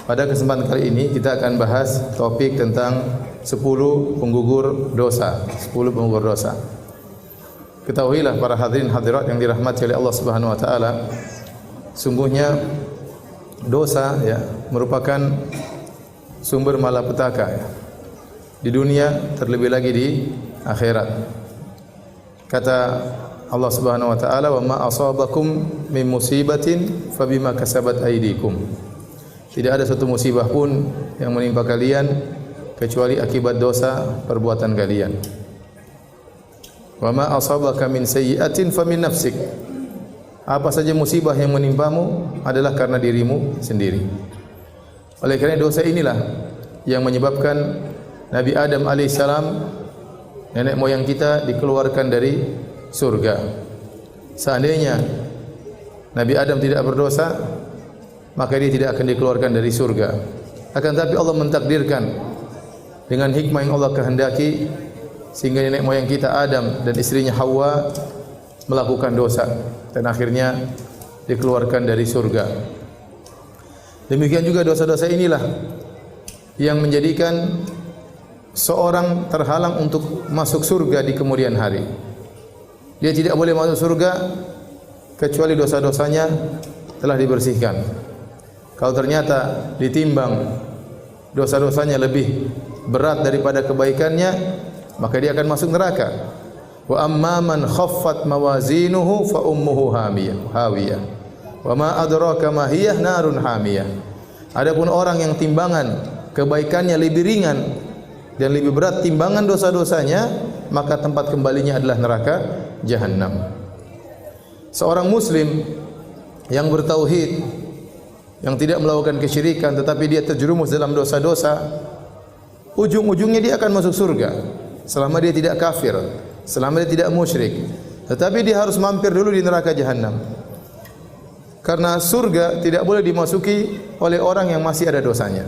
Pada kesempatan kali ini kita akan bahas topik tentang 10 penggugur dosa. 10 penggugur dosa. Ketahuilah para hadirin hadirat yang dirahmati oleh Allah Subhanahu wa taala, sungguhnya dosa merupakan sumber malapetaka di dunia, terlebih lagi di akhirat. Kata Allah Subhanahu wa taala, "Wa ma asabakum min musibatin fabima kasabat aydikum." Tidak ada satu musibah pun yang menimpa kalian kecuali akibat dosa perbuatan kalian. Wa ma asabaka min sayyi'atin famin nafsik. Apa saja musibah yang menimpamu adalah karena dirimu sendiri. Oleh karena dosa inilah yang menyebabkan Nabi Adam alaihissalam, nenek moyang kita, dikeluarkan dari surga. Seandainya Nabi Adam tidak berdosa, maka dia tidak akan dikeluarkan dari surga. Akan tetapi Allah mentakdirkan dengan hikmah yang Allah kehendaki, sehingga nenek moyang kita Adam dan istrinya Hawa melakukan dosa dan akhirnya dikeluarkan dari surga. Demikian juga dosa-dosa inilah yang menjadikan seorang terhalang untuk masuk surga di kemudian hari. Dia tidak boleh masuk surga kecuali dosa-dosanya telah dibersihkan. Kalau ternyata ditimbang dosa-dosanya lebih berat daripada kebaikannya, maka dia akan masuk neraka. Wa amma man khaffat mawazinuhu fa ummuhu hawiyah. Wa ma adraka ma hiya narun hamiyah. Adapun orang yang timbangan kebaikannya lebih ringan dan lebih berat timbangan dosa-dosanya, maka tempat kembalinya adalah neraka jahanam. Seorang muslim yang bertauhid, yang tidak melakukan kesyirikan, tetapi dia terjerumus dalam dosa-dosa, ujung-ujungnya dia akan masuk surga selama dia tidak kafir, selama dia tidak musyrik. Tetapi dia harus mampir dulu di neraka jahanam. Karena surga tidak boleh dimasuki oleh orang yang masih ada dosanya.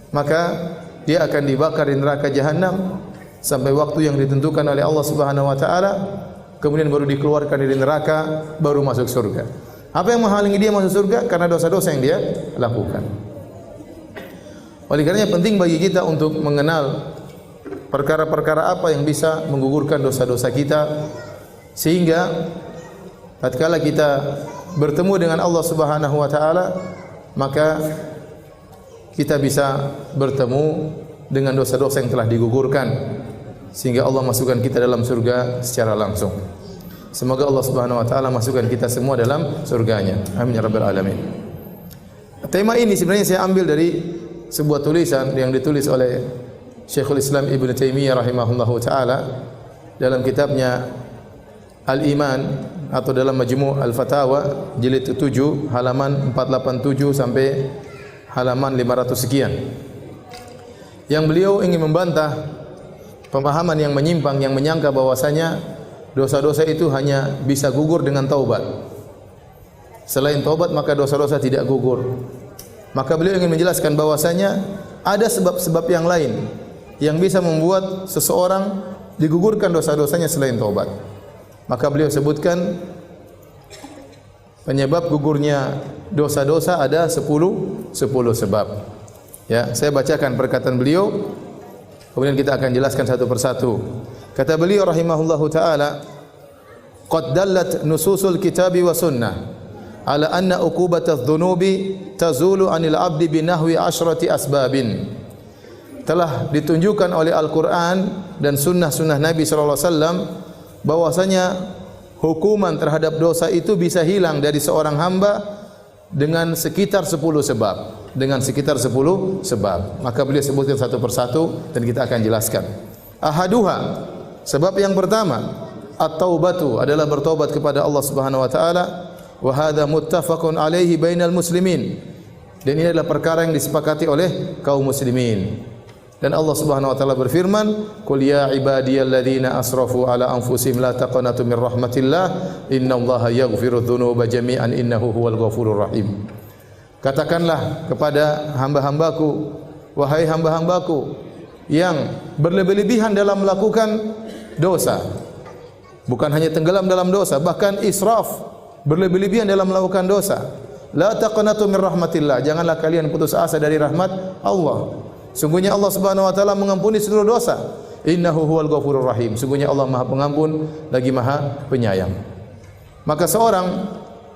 Maka dia akan dibakar di neraka jahanam sampai waktu yang ditentukan oleh Allah Subhanahu wa taala, kemudian baru dikeluarkan dari neraka, baru masuk surga. Apa yang menghalangi dia masuk surga? Karena dosa-dosa yang dia lakukan. Oleh karenanya penting bagi kita untuk mengenal perkara-perkara apa yang bisa menggugurkan dosa-dosa kita, sehingga tatkala kita bertemu dengan Allah Subhanahu wa taala, maka kita bisa bertemu dengan dosa-dosa yang telah digugurkan, sehingga Allah masukkan kita dalam surga secara langsung. Semoga Allah Subhanahu wa taala masukkan kita semua dalam surganya. Amin ya rabbal alamin. Tema ini sebenarnya saya ambil dari sebuah tulisan yang ditulis oleh Syekhul Islam Ibnu Taimiyah rahimahullahu taala dalam kitabnya Al-Iman atau dalam Majmu' Al-Fatawa jilid 7 halaman 487 sampai halaman 500 sekian. Yang beliau ingin membantah pemahaman yang menyimpang yang menyangka bahwasanya dosa-dosa itu hanya bisa gugur dengan taubat. Selain taubat maka dosa-dosa tidak gugur. Maka beliau ingin menjelaskan bahwasanya ada sebab-sebab yang lain yang bisa membuat seseorang digugurkan dosa-dosanya selain taubat. Maka beliau sebutkan penyebab gugurnya dosa-dosa ada 10 sebab. Ya, saya bacakan perkataan beliau, kemudian kita akan jelaskan satu persatu. Kata beliau rahimahullahu taala, "Qad dallat nususul kitabi wa sunnah ala anna uqubatadz dzunubi tazulu 'anil 'abdi binahwi 'asyrati asbabin." Telah ditunjukkan oleh Al-Qur'an dan sunnah-sunnah Nabi sallallahu alaihi wasallam bahwasanya hukuman terhadap dosa itu bisa hilang dari seorang hamba dengan sekitar 10 sebab. Dengan sekitar 10 sebab. Maka beliau sebutkan satu persatu dan kita akan jelaskan. Ahaduha, sebab yang pertama, at-taubatu adalah bertobat kepada Allah Subhanahu wa taala, wa hadza muttafaqun alaihi bainal muslimin. Dan ini adalah perkara yang disepakati oleh kaum muslimin. Dan Allah Subhanahu wa taala berfirman, "Qul ya ibadiyalladzina asrafu ala anfusihim la taqnatu min rahmatillah, innallaha yaghfiru dzunuba jami'an innahu huwal ghafurur rahim." Katakanlah kepada hamba-hambaku, wahai hamba-hambaku yang berlebih-lebihan dalam melakukan dosa, bukan hanya tenggelam dalam dosa, bahkan israf, berlebih-lebihan dalam melakukan dosa. La taqnatu min rahmatillah. Janganlah kalian putus asa dari rahmat Allah. Sungguhnya Allah Subhanahu wa taala mengampuni seluruh dosa. Innahu huwal ghafurur rahim. Sungguhnya Allah Maha Pengampun lagi Maha Penyayang. Maka seorang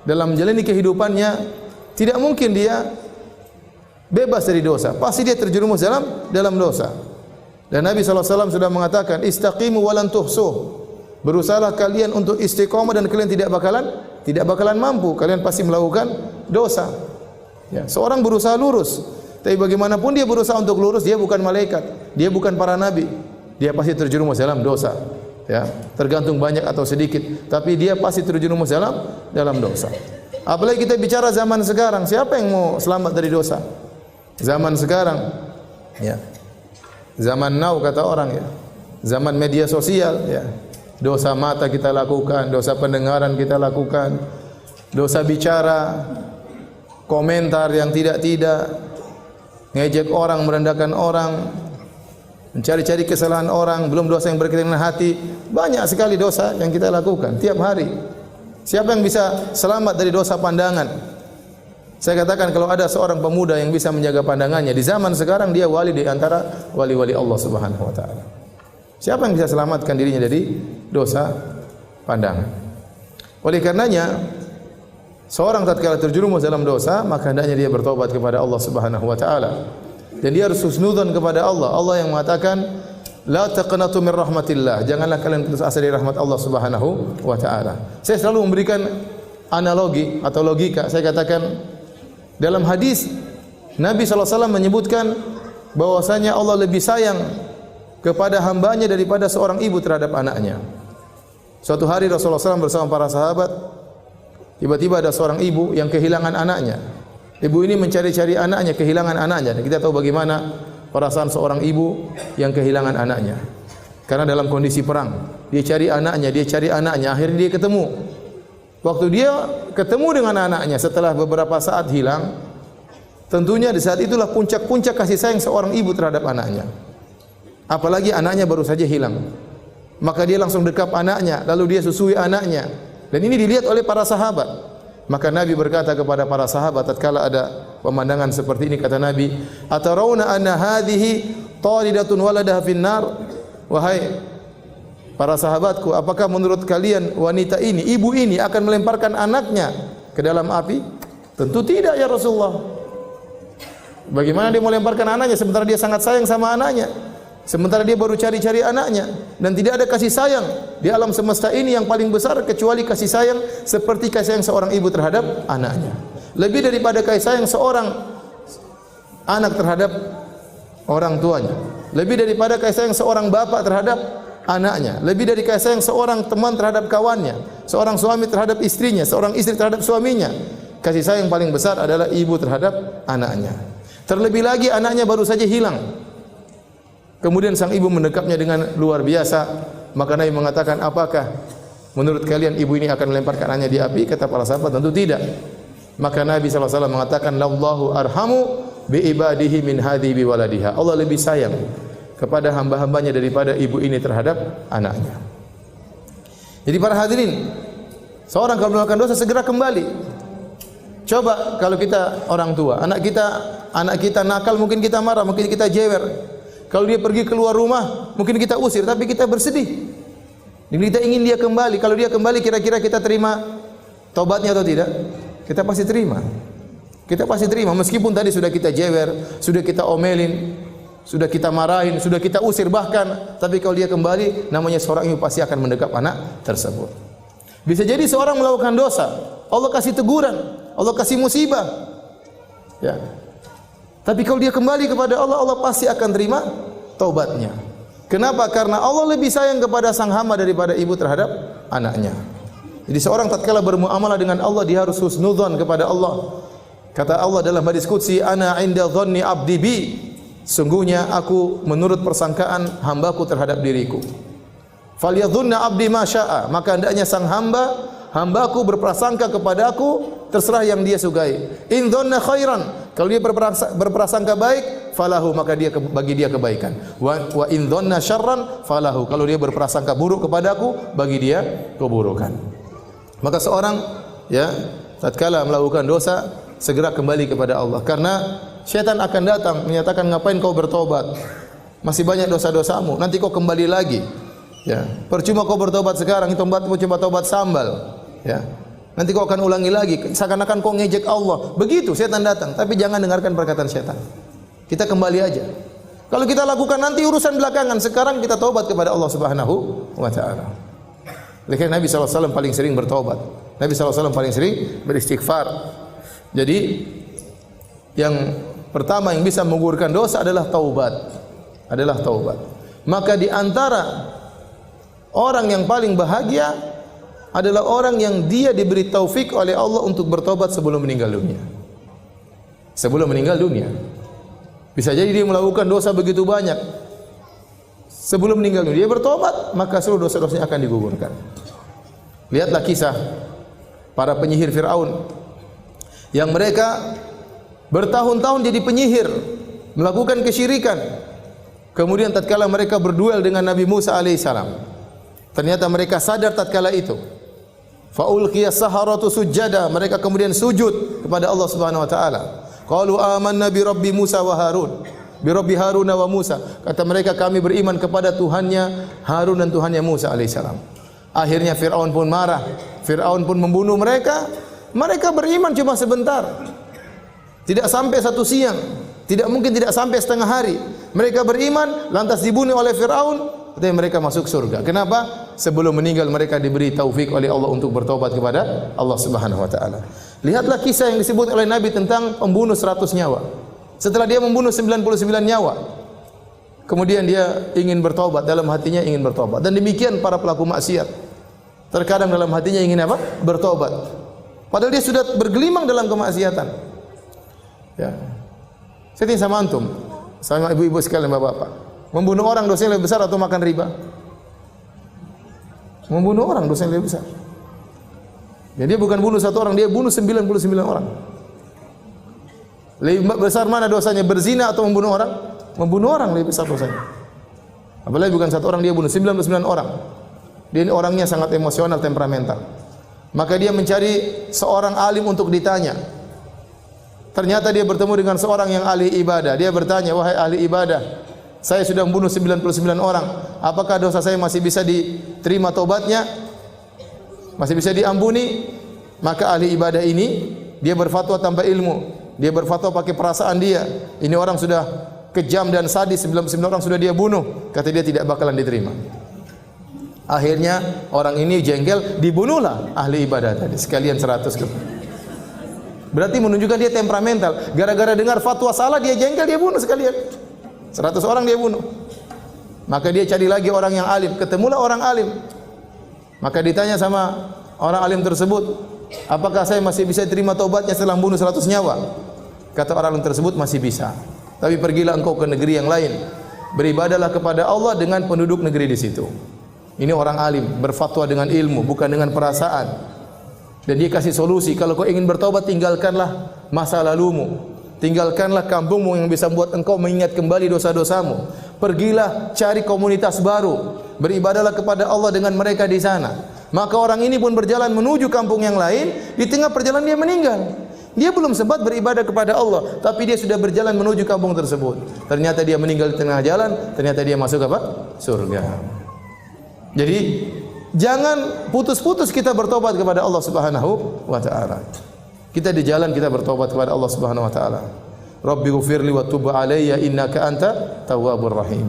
dalam menjalani kehidupannya tidak mungkin dia bebas dari dosa. Pasti dia terjerumus dalam dosa. Dan Nabi SAW sudah mengatakan, istaqimu walan tuhsuh. Berusahalah kalian untuk istiqomah dan kalian tidak bakalan mampu. Kalian pasti melakukan dosa. Ya, seorang berusaha lurus, tapi bagaimanapun dia berusaha untuk lurus, dia bukan malaikat, dia bukan para nabi. Dia pasti terjerumus dalam dosa. Ya, tergantung banyak atau sedikit, tapi dia pasti terjerumus dalam dosa. Apalagi kita bicara zaman sekarang, siapa yang mau selamat dari dosa? Zaman sekarang, ya. Zaman now kata orang ya. Zaman media sosial ya. Dosa mata kita lakukan, dosa pendengaran kita lakukan, dosa bicara, komentar yang tidak-tidak, ngejek orang, merendahkan orang, mencari-cari kesalahan orang, belum dosa yang berkaitan dengan hati. Banyak sekali dosa yang kita lakukan tiap hari. Siapa yang bisa selamat dari dosa pandangan? Saya katakan kalau ada seorang pemuda yang bisa menjaga pandangannya di zaman sekarang, dia wali di antara wali-wali Allah Subhanahu wa taala. Siapa yang bisa selamatkan dirinya dari dosa pandangan? Oleh karenanya, seorang tatkala terjerumus dalam dosa, maka hendaknya dia bertobat kepada Allah Subhanahu wa taala. Dan dia harus husnudzon kepada Allah. Allah yang mengatakan, la taqnatu min rahmatillah. Janganlah kalian putus asa dari rahmat Allah Subhanahu wa taala. Saya selalu memberikan analogi atau logika. Saya katakan dalam hadis Nabi SAW menyebutkan bahwasanya Allah lebih sayang kepada hambanya daripada seorang ibu terhadap anaknya. Suatu hari Rasulullah SAW bersama para sahabat, tiba-tiba ada seorang ibu yang kehilangan anaknya. Ibu ini mencari-cari anaknya, kehilangan anaknya. Dan kita tahu bagaimana perasaan seorang ibu yang kehilangan anaknya. Karena dalam kondisi perang, dia cari anaknya, akhirnya dia ketemu. Waktu dia ketemu dengan anaknya setelah beberapa saat hilang, tentunya di saat itulah puncak-puncak kasih sayang seorang ibu terhadap anaknya. Apalagi anaknya baru saja hilang. Maka dia langsung dekap anaknya, lalu dia susui anaknya. Dan ini dilihat oleh para sahabat. Maka Nabi berkata kepada para sahabat tatkala ada pemandangan seperti ini, kata Nabi, "Atarawna anna hadhihi talidatun waladaha finnar?" Wahai para sahabatku, apakah menurut kalian wanita ini, ibu ini akan melemparkan anaknya ke dalam api? Tentu tidak ya Rasulullah. Bagaimana dia melemparkan anaknya sementara dia sangat sayang sama anaknya? Sementara dia baru cari-cari anaknya dan tidak ada kasih sayang di alam semesta ini yang paling besar kecuali kasih sayang seperti kasih sayang seorang ibu terhadap anaknya. Lebih daripada kasih sayang seorang anak terhadap orang tuanya. Lebih daripada kasih sayang seorang bapak terhadap anaknya. Lebih dari kasih sayang seorang teman terhadap kawannya, seorang suami terhadap istrinya, seorang istri terhadap suaminya. Kasih sayang paling besar adalah ibu terhadap anaknya. Terlebih lagi anaknya baru saja hilang. Kemudian sang ibu mendekapnya dengan luar biasa. Maka Nabi mengatakan, apakah menurut kalian ibu ini akan melemparkan anaknya di api? Kata para sahabat, tentu tidak. Maka Nabi SAW mengatakan, Lallahu arhamu bi ibadihi min hadhi bi waladiha. Allah lebih sayang kepada hamba-hambanya daripada ibu ini terhadap anaknya. Jadi para hadirin, seorang kalau melakukan dosa segera kembali. Coba kalau kita orang tua, anak kita nakal, mungkin kita marah, mungkin kita jewer. Kalau dia pergi keluar rumah, mungkin kita usir, tapi kita bersedih. Dan kita ingin dia kembali. Kalau dia kembali, kira-kira kita terima tobatnya atau tidak? Kita pasti terima. Kita pasti terima. Meskipun tadi sudah kita jewer, sudah kita omelin, sudah kita marahin, sudah kita usir bahkan. Tapi kalau dia kembali, namanya seorang ibu pasti akan mendekap anak tersebut. Bisa jadi seorang melakukan dosa, Allah kasih teguran, Allah kasih musibah. Ya. Tapi kalau dia kembali kepada Allah, Allah pasti akan terima taubatnya. Kenapa? Karena Allah lebih sayang kepada sang hamba daripada ibu terhadap anaknya. Jadi seorang tatkala bermuamalah dengan Allah, dia harus husnudzon kepada Allah. Kata Allah dalam hadis qudsi, "Ana 'inda dhanni 'abdi bi." Sungguhnya aku menurut persangkaan hambaku terhadap diriku. Falyadhunna 'abdi ma syaa. Maka hendaknya sang hambaku berprasangka kepadaku terserah yang dia sukai. In dhanna khairan, kalau dia berprasangka baik, falahu, maka bagi dia kebaikan. Wa in dhanna syarran falahu, kalau dia berprasangka buruk kepadaku, bagi dia keburukan. Maka seorang ya tatkala melakukan dosa, segera kembali kepada Allah. Karena syaitan akan datang menyatakan, ngapain kau bertobat? Masih banyak dosa-dosamu, nanti kau kembali lagi. Ya, percuma kau bertobat sekarang, itu coba tobat sambal. Ya. Nanti kau akan ulangi lagi, seakan-akan kau ngejek Allah. Begitu setan datang, tapi jangan dengarkan perkataan setan. Kita kembali aja. Kalau kita lakukan nanti urusan belakangan, sekarang kita taubat kepada Allah Subhanahu wa taala. Karena Nabi SAW paling sering bertobat. Nabi SAW paling sering beristighfar. Jadi yang pertama yang bisa menggugurkan dosa adalah taubat. Maka di antara orang yang paling bahagia adalah orang yang dia diberi taufik oleh Allah untuk bertobat sebelum meninggal dunia. Sebelum meninggal dunia. Bisa jadi dia melakukan dosa begitu banyak. Sebelum meninggal dunia dia bertobat, maka seluruh dosa-dosanya akan digugurkan. Lihatlah kisah para penyihir Firaun yang mereka bertahun-tahun jadi penyihir, melakukan kesyirikan. Kemudian tatkala mereka berduel dengan Nabi Musa alaihissalam, ternyata mereka sadar tatkala itu. Faulqiya saharatu sujada, mereka kemudian sujud kepada Allah Subhanahu wa taala. Qalu amanna bi rabbi Musa wa Harun, bi rabbi Harun wa Musa. Kata mereka, kami beriman kepada Tuhannya Harun dan Tuhannya Musa alaihissalam. Akhirnya Firaun pun marah. Firaun pun membunuh mereka. Mereka beriman cuma sebentar. Tidak sampai satu siang. Tidak mungkin tidak sampai setengah hari. Mereka beriman, lantas dibunuh oleh Firaun, dan mereka masuk surga. Kenapa? Sebelum meninggal mereka diberi taufik oleh Allah untuk bertobat kepada Allah Subhanahu wa taala. Lihatlah kisah yang disebut oleh Nabi tentang pembunuh 100 nyawa. Setelah dia membunuh 99 nyawa, kemudian dia ingin bertobat, dalam hatinya ingin bertobat. Dan demikian para pelaku maksiat. Terkadang dalam hatinya ingin apa? Bertobat. Padahal dia sudah bergelimang dalam kemaksiatan. Ya. Saya tanya sama antum, sama ibu-ibu sekalian, bapak-bapak, membunuh orang dosanya lebih besar atau makan riba? Membunuh orang dosanya lebih besar. Jadi dia bukan bunuh satu orang, dia bunuh 99 orang. Lebih besar mana dosanya, berzina atau membunuh orang? Membunuh orang lebih besar dosanya. Apalagi bukan satu orang, dia bunuh 99 orang. Dia orangnya sangat emosional, temperamental. Maka dia mencari seorang alim untuk ditanya. Ternyata dia bertemu dengan seorang yang ahli ibadah. Dia bertanya, wahai ahli ibadah, saya sudah membunuh 99 orang. Apakah dosa saya masih bisa diterima tobatnya? Masih bisa diampuni? Maka ahli ibadah ini, dia berfatwa tanpa ilmu. Dia berfatwa pakai perasaan dia. Ini orang sudah kejam dan sadis, 99 orang sudah dia bunuh. Kata dia tidak bakalan diterima. Akhirnya orang ini jengkel, dibunuhlah ahli ibadah tadi. Sekalian 100. Berarti menunjukkan dia temperamental. Gara-gara dengar fatwa salah dia jengkel, dia bunuh sekalian. 100 orang dia bunuh. Maka dia cari lagi orang yang alim. Ketemulah orang alim. Maka ditanya sama orang alim tersebut, apakah saya masih bisa terima taubatnya setelah membunuh 100 nyawa? Kata orang alim tersebut, masih bisa. Tapi pergilah engkau ke negeri yang lain. Beribadahlah kepada Allah dengan penduduk negeri di situ. Ini orang alim, berfatwa dengan ilmu, bukan dengan perasaan. Dan dia kasih solusi, kalau kau ingin bertobat, tinggalkanlah masa lalumu. Tinggalkanlah kampungmu yang bisa membuat engkau mengingat kembali dosa-dosamu. Pergilah cari komunitas baru. Beribadahlah kepada Allah dengan mereka di sana. Maka orang ini pun berjalan menuju kampung yang lain. Di tengah perjalanan dia meninggal. Dia belum sempat beribadah kepada Allah, tapi dia sudah berjalan menuju kampung tersebut. Ternyata dia meninggal di tengah jalan. Ternyata dia masuk apa? Surga. Jadi jangan putus-putus kita bertobat kepada Allah Subhanahu wa taala. Kita di jalan kita bertobat kepada Allah Subhanahu wa taala. Rabbighfirli wa tub alayya innaka anta tawwabur rahim.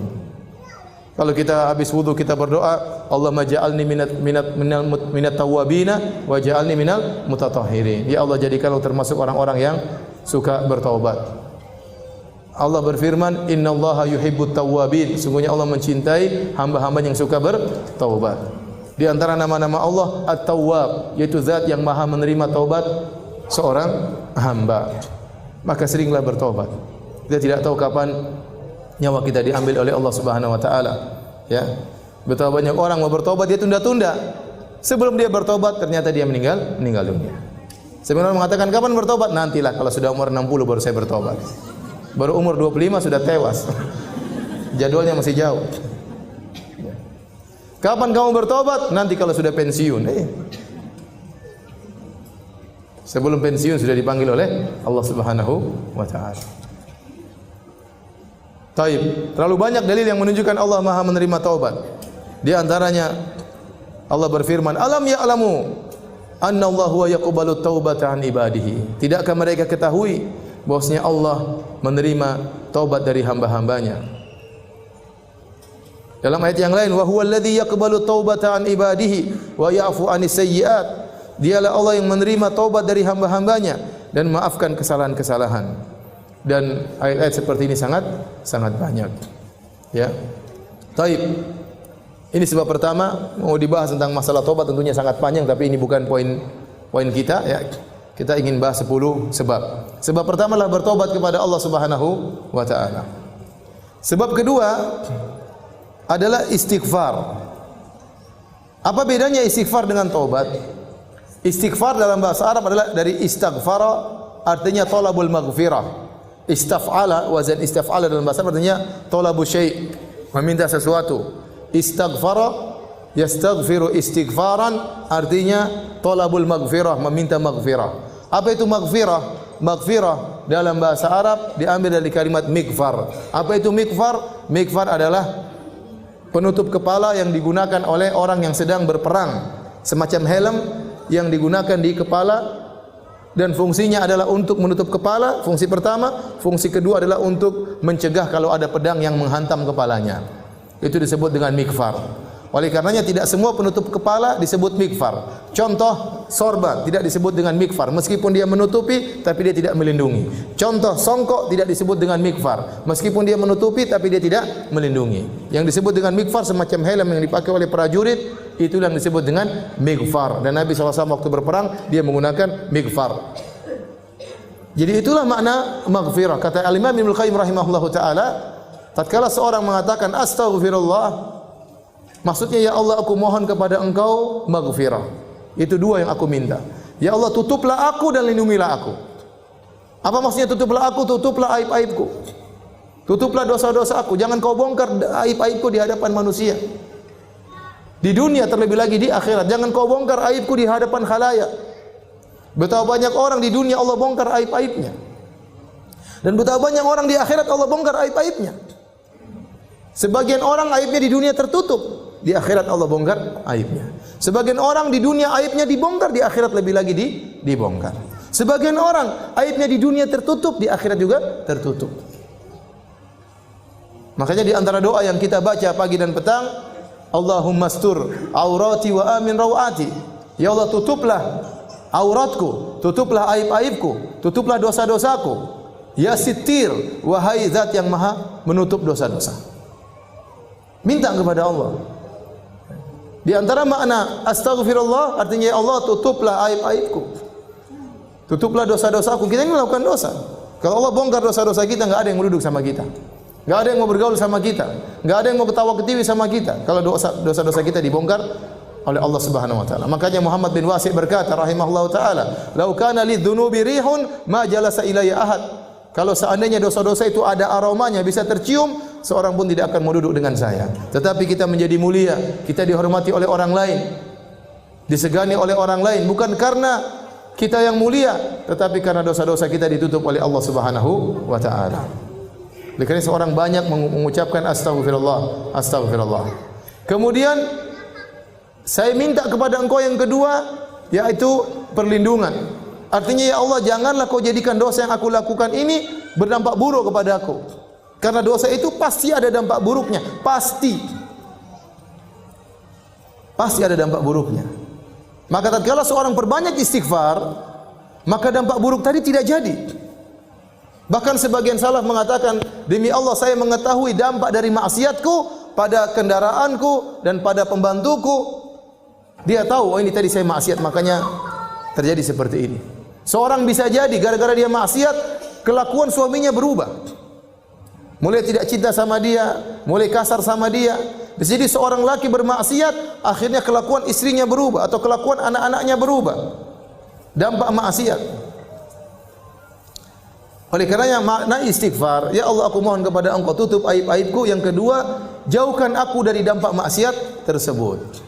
Kalau kita habis wudu kita berdoa, Allahumma ja'alni minat tawwabina wa ja'alni minal mutatahhirin. Ya Allah, jadikanlah termasuk orang-orang yang suka bertaubat. Allah berfirman, innallaha yuhibbut tawwabin. Sungguhnya Allah mencintai hamba-hamba yang suka bertaubat. Di antara nama-nama Allah At-Tawwab, yaitu zat yang maha menerima taubat seorang hamba. Maka seringlah bertobat. Kita tidak tahu kapan nyawa kita diambil oleh Allah Subhanahu wa taala. Ya. Betapa banyak orang mau bertobat dia tunda-tunda. Sebelum dia bertobat ternyata dia meninggal dunia. Sebenarnya mengatakan kapan bertobat? Nantilah kalau sudah umur 60 baru saya bertobat. Baru umur 25 sudah tewas. Jadwalnya masih jauh. Kapan kamu bertobat? Nanti kalau sudah pensiun. Sebelum pensiun sudah dipanggil oleh Allah Subhanahu wa taala. Taib. Terlalu banyak dalil yang menunjukkan Allah Maha menerima taubat. Di antaranya Allah berfirman, "Alam ya'lamu anna Allah huwa yaqbalu taubata an ibadihi." Tidakkah mereka ketahui bahwasanya Allah menerima taubat dari hamba-hambanya? Dalam ayat yang lain, "Wa huwal ladzi yaqbalu taubata an ibadihi wa ya'fu anis sayyi'at." Dialah Allah yang menerima taubat dari hamba-hambanya dan maafkan kesalahan-kesalahan. Dan ayat-ayat seperti ini sangat banyak. Ya. Taib. Ini sebab pertama, mau dibahas tentang masalah taubat tentunya sangat panjang, tapi ini bukan poin kita ya. Kita ingin bahas 10 sebab. Sebab pertama adalah bertobat kepada Allah Subhanahu wa taala. Sebab kedua adalah istighfar. Apa bedanya istighfar dengan taubat? Istighfar dalam bahasa Arab adalah dari istaghfara, artinya talabul maghfirah. Istaf'ala, wazan istaf'ala dalam bahasa Arab artinya talabu syai', meminta sesuatu. Istaghfara yastaghfiru istighfaran, artinya talabul maghfirah, meminta maghfirah. Apa itu maghfirah? Maghfirah dalam bahasa Arab diambil dari kalimat mikfar. Apa itu mikfar? Mikfar adalah penutup kepala yang digunakan oleh orang yang sedang berperang, semacam helm yang digunakan di kepala, dan fungsinya adalah untuk menutup kepala, fungsi pertama. Fungsi kedua adalah untuk mencegah kalau ada pedang yang menghantam kepalanya. Itu disebut dengan mikfar. Oleh karenanya tidak semua penutup kepala disebut mikfar. Contoh, sorban tidak disebut dengan mikfar, meskipun dia menutupi tapi dia tidak melindungi. Contoh, songkok tidak disebut dengan mikfar, meskipun dia menutupi tapi dia tidak melindungi. Yang disebut dengan mikfar semacam helm yang dipakai oleh prajurit, itu yang disebut dengan mikfar. Dan Nabi SAW waktu berperang dia menggunakan mikfar. Jadi itulah makna maghfirah. Kata Al-Imam Ibnu Qayyim rahimahullahu taala, tatkala seorang mengatakan astaghfirullah, maksudnya ya Allah aku mohon kepada Engkau maghfirah. Itu dua yang aku minta. Ya Allah tutuplah aku dan lindungilah aku. Apa maksudnya tutuplah aku? Tutuplah aib-aibku. Tutuplah dosa-dosa aku. Jangan kau bongkar aib-aibku di hadapan manusia. Di dunia terlebih lagi di akhirat. Jangan kau bongkar aibku di hadapan khalayak. Betapa banyak orang di dunia Allah bongkar aib-aibnya. Dan betapa banyak orang di akhirat Allah bongkar aib-aibnya. Sebagian orang aibnya di dunia tertutup, di akhirat Allah bongkar aibnya. Sebagian orang di dunia aibnya dibongkar, di akhirat lebih lagi dibongkar. Sebagian orang aibnya di dunia tertutup, di akhirat juga tertutup. Makanya di antara doa yang kita baca pagi dan petang, Allahumma astur aurati wa amin rawati. Ya Allah tutuplah auratku, tutuplah aib-aibku, tutuplah dosa-dosaku. Ya Sittir, wahai zat yang maha menutup dosa-dosa. Minta kepada Allah. Di antara makna astaghfirullah artinya ya Allah tutuplah aib-aibku. Tutuplah dosa-dosaku. Kita ini melakukan dosa. Kalau Allah bongkar dosa-dosa kita, enggak ada yang mau duduk sama kita. Enggak ada yang mau bergaul sama kita. Enggak ada yang mau ketawa ketiwi sama kita. Kalau dosa-dosa kita dibongkar oleh Allah Subhanahu wa taala. Makanya Muhammad bin Wasi' berkata rahimahullahu taala, "Lau kana lidzunubi rihun ma jalasa ilayya ahad." Kalau seandainya dosa-dosa itu ada aromanya, bisa tercium, seorang pun tidak akan mau duduk dengan saya. Tetapi kita menjadi mulia, kita dihormati oleh orang lain, disegani oleh orang lain, bukan karena kita yang mulia, tetapi karena dosa-dosa kita ditutup oleh Allah Subhanahu wa taala. Oleh karena seorang banyak mengucapkan astaghfirullah, astaghfirullah. Kemudian saya minta kepada Engkau yang kedua, yaitu perlindungan. Artinya ya Allah janganlah kau jadikan dosa yang aku lakukan ini berdampak buruk kepada aku. Karena dosa itu pasti ada dampak buruknya, pasti ada dampak buruknya. Maka tatkala seorang perbanyak istighfar, maka dampak buruk tadi tidak jadi. Bahkan sebagian salaf mengatakan, demi Allah saya mengetahui dampak dari maksiatku pada kendaraanku dan pada pembantuku. Dia tahu, oh ini tadi saya maksiat makanya terjadi seperti ini. Seorang bisa jadi gara-gara dia maksiat, kelakuan suaminya berubah. Mulai tidak cinta sama dia, mulai kasar sama dia. Jadi seorang laki bermaksiat, akhirnya kelakuan istrinya berubah atau kelakuan anak-anaknya berubah. Dampak maksiat. Oleh karenanya makna istighfar, ya Allah aku mohon kepada Engkau tutup aib-aibku. Yang kedua, jauhkan aku dari dampak maksiat tersebut.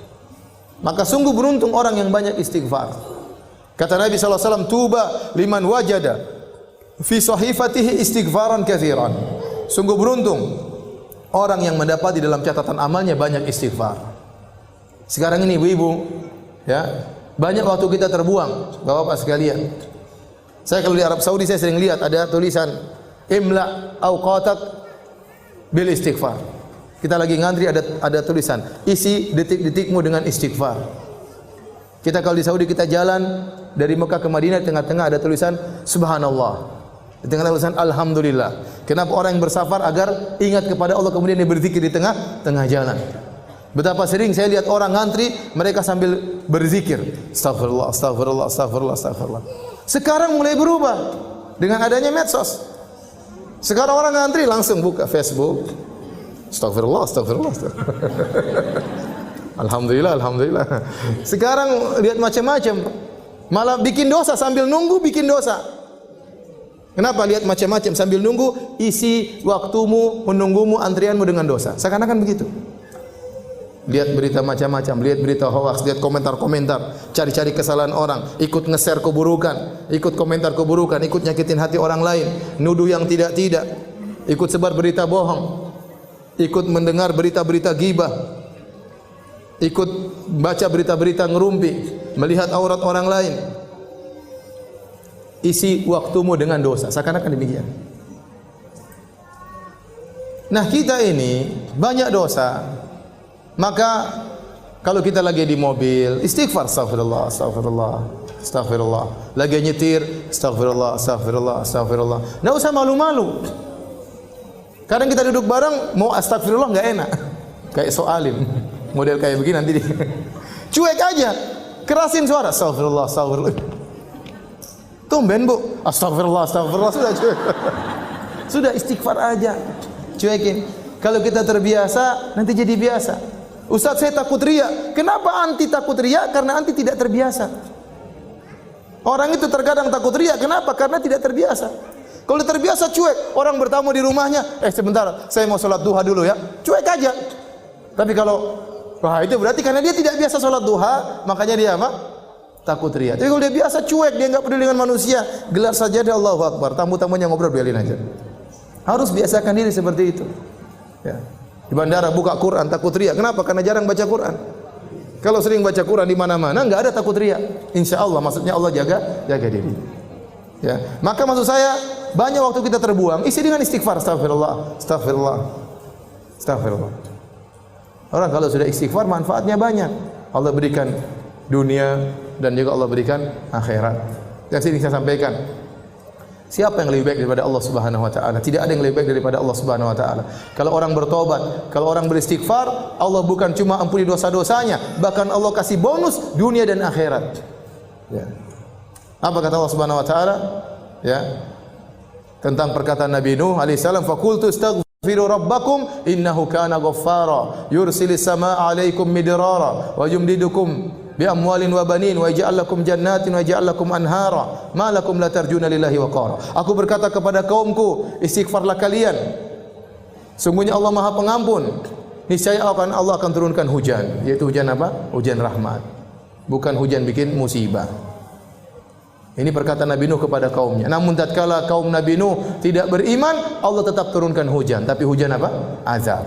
Maka sungguh beruntung orang yang banyak istighfar. Kata Nabi sallallahu alaihi wasallam, "Tuba liman wajada fi sahifatihi istighfaran katsiran." Sungguh beruntung orang yang mendapati dalam catatan amalnya banyak istighfar. Sekarang ini ibu-ibu, ya, banyak waktu kita terbuang, Bapak-bapak sekalian. Saya kalau di Arab Saudi saya sering lihat ada tulisan imla awqatak bil istighfar. Kita lagi ngantri ada tulisan isi detik-detikmu dengan istighfar. Kita kalau di Saudi kita jalan dari Mekah ke Madinah, di tengah-tengah ada tulisan subhanallah. Di tengah tulisan alhamdulillah. Kenapa orang yang bersafar agar ingat kepada Allah kemudian dia berzikir di tengah jalan. Betapa sering saya lihat orang ngantri mereka sambil berzikir, astagfirullah, astagfirullah, astagfirullah, astagfirullah. Sekarang mulai berubah dengan adanya medsos. Sekarang orang ngantri langsung buka Facebook. Astagfirullah, astagfirullah, astagfirullah. Alhamdulillah, alhamdulillah. Sekarang lihat macam-macam. Malah bikin dosa sambil nunggu bikin dosa. Kenapa lihat macam-macam sambil nunggu? Isi waktumu menunggumu antrianmu dengan dosa. Seakan-akan begitu. Lihat berita macam-macam, lihat berita hoax, lihat komentar-komentar, cari-cari kesalahan orang, ikut nge-share keburukan, ikut komentar keburukan, ikut nyakitin hati orang lain, nuduh yang tidak-tidak, ikut sebar berita bohong, ikut mendengar berita-berita ghibah, ikut baca berita-berita ngerumpi, melihat aurat orang lain. Isi waktumu dengan dosa, seakan-akan demikian. Nah, kita ini banyak dosa. Maka kalau kita lagi di mobil, istighfar, astagfirullah, astagfirullah, astagfirullah. Lagi nyetir, astagfirullah, astagfirullah, astagfirullah. Enggak usah malu-malu. Kadang kita duduk bareng mau astagfirullah enggak enak. Kayak soalim. Model kayak begini nanti cuek aja. Kerasin suara, astagfirullah, astagfirullah. Tumben, Bu. Astagfirullah, astagfirullah, sudah cuek. Sudah istighfar aja. Cuekin. Kalau kita terbiasa, nanti jadi biasa. Ustaz, saya takut riya. Kenapa anti takut riya? Karena anti tidak terbiasa. Orang itu terkadang takut riya. Kenapa? Karena tidak terbiasa. Kalau terbiasa cuek, orang bertamu di rumahnya, sebentar, saya mau sholat duha dulu ya. Cuek aja. Tapi kalau itu berarti karena dia tidak biasa sholat duha, makanya dia apa? Takut riya. Tapi kalau dia biasa cuek, dia enggak peduli dengan manusia, gelar sajadah Allahu Akbar, tamu-tamunya ngobrol biarin aja. Harus biasakan diri seperti itu. Ya. Di bandara buka Quran takut riya. Kenapa? Karena jarang baca Quran. Kalau sering baca Quran di mana-mana enggak ada takut riya. Insyaallah, maksudnya Allah jaga diri. Ya. Maka maksud saya banyak waktu kita terbuang isi dengan istighfar, astagfirullah, astagfirullah, astagfirullah. Orang kalau sudah istighfar manfaatnya banyak. Allah berikan dunia dan juga Allah berikan akhirat. Yang sering saya sampaikan, siapa yang lebih baik daripada Allah Subhanahu wa taala? Tidak ada yang lebih baik daripada Allah Subhanahu wa taala. Kalau orang bertobat, kalau orang beristighfar, Allah bukan cuma ampuni dosa-dosanya, bahkan Allah kasih bonus dunia dan akhirat. Ya. Apa kata Allah Subhanahu wa taala? Ya. Tentang perkataan Nabi Nuh alaihi salam, "Faqultu astaghfiru rabbakum innahu kana ghaffara, yursilis samaa'a 'alaikum midrara wa yumdidukum bi amwalin wa banin wa yaj'al lakum jannatin wa yaj'al lakum anhara ma lakum la tarjuna lillahi waqara." Aku berkata kepada kaumku, istighfarlah kalian. Sungguhnya Allah Maha Pengampun. Niscaya Allah akan turunkan hujan, yaitu hujan apa? Hujan rahmat. Bukan hujan bikin musibah. Ini perkataan Nabi Nuh kepada kaumnya. Namun tatkala kaum Nabi Nuh tidak beriman, Allah tetap turunkan hujan, tapi hujan apa? Azab.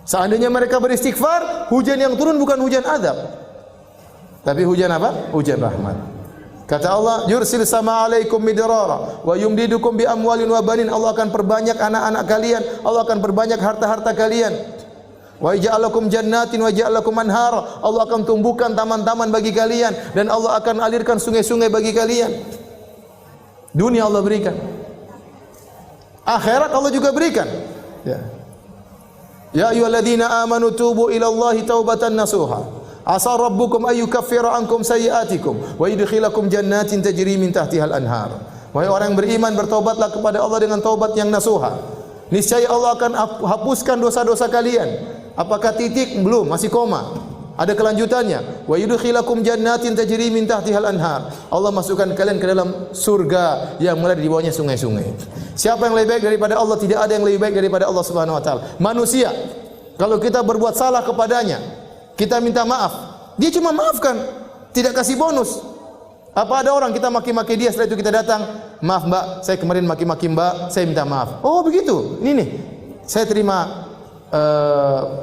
Seandainya mereka beristighfar, hujan yang turun bukan hujan azab, tapi hujan apa? Hujan rahmat. Kata Allah, "Yursil sama alaikum midrara wa yumdidukum bi amwalin wa banin." Allah akan perbanyak anak-anak kalian, Allah akan perbanyak harta-harta kalian. Wa yaj'al lakum jannatin wa yaj'al lakum anhara. Allah akan tumbuhkan taman-taman bagi kalian dan Allah akan alirkan sungai-sungai bagi kalian. Dunia Allah berikan. Akhirat Allah juga berikan. Ya. Ya ayyuhalladzina amanu tubu ila Allahi taubatan nasuha. Asa rabbukum ay yukaffira ankum sayyi'atikum wa yudkhilakum jannatin tajri min tahtihal anhar. Wahai orang yang beriman, bertaubatlah kepada Allah dengan taubat yang nasuha. Niscaya Allah akan hapuskan dosa-dosa kalian. Apakah titik? Belum, masih koma. Ada kelanjutannya. Wa yudkhilakum jannatin tajri min tahtihal anhar. Allah masukkan kalian ke dalam surga yang mulai di bawahnya sungai-sungai. Siapa yang lebih baik daripada Allah? Tidak ada yang lebih baik daripada Allah Subhanahu wa taala. Manusia, kalau kita berbuat salah kepadanya, kita minta maaf, dia cuma maafkan, tidak kasih bonus. Apa ada orang kita maki-maki dia, setelah itu kita datang, maaf Mbak, saya kemarin maki-maki Mbak, saya minta maaf. Oh begitu, ini nih, saya terima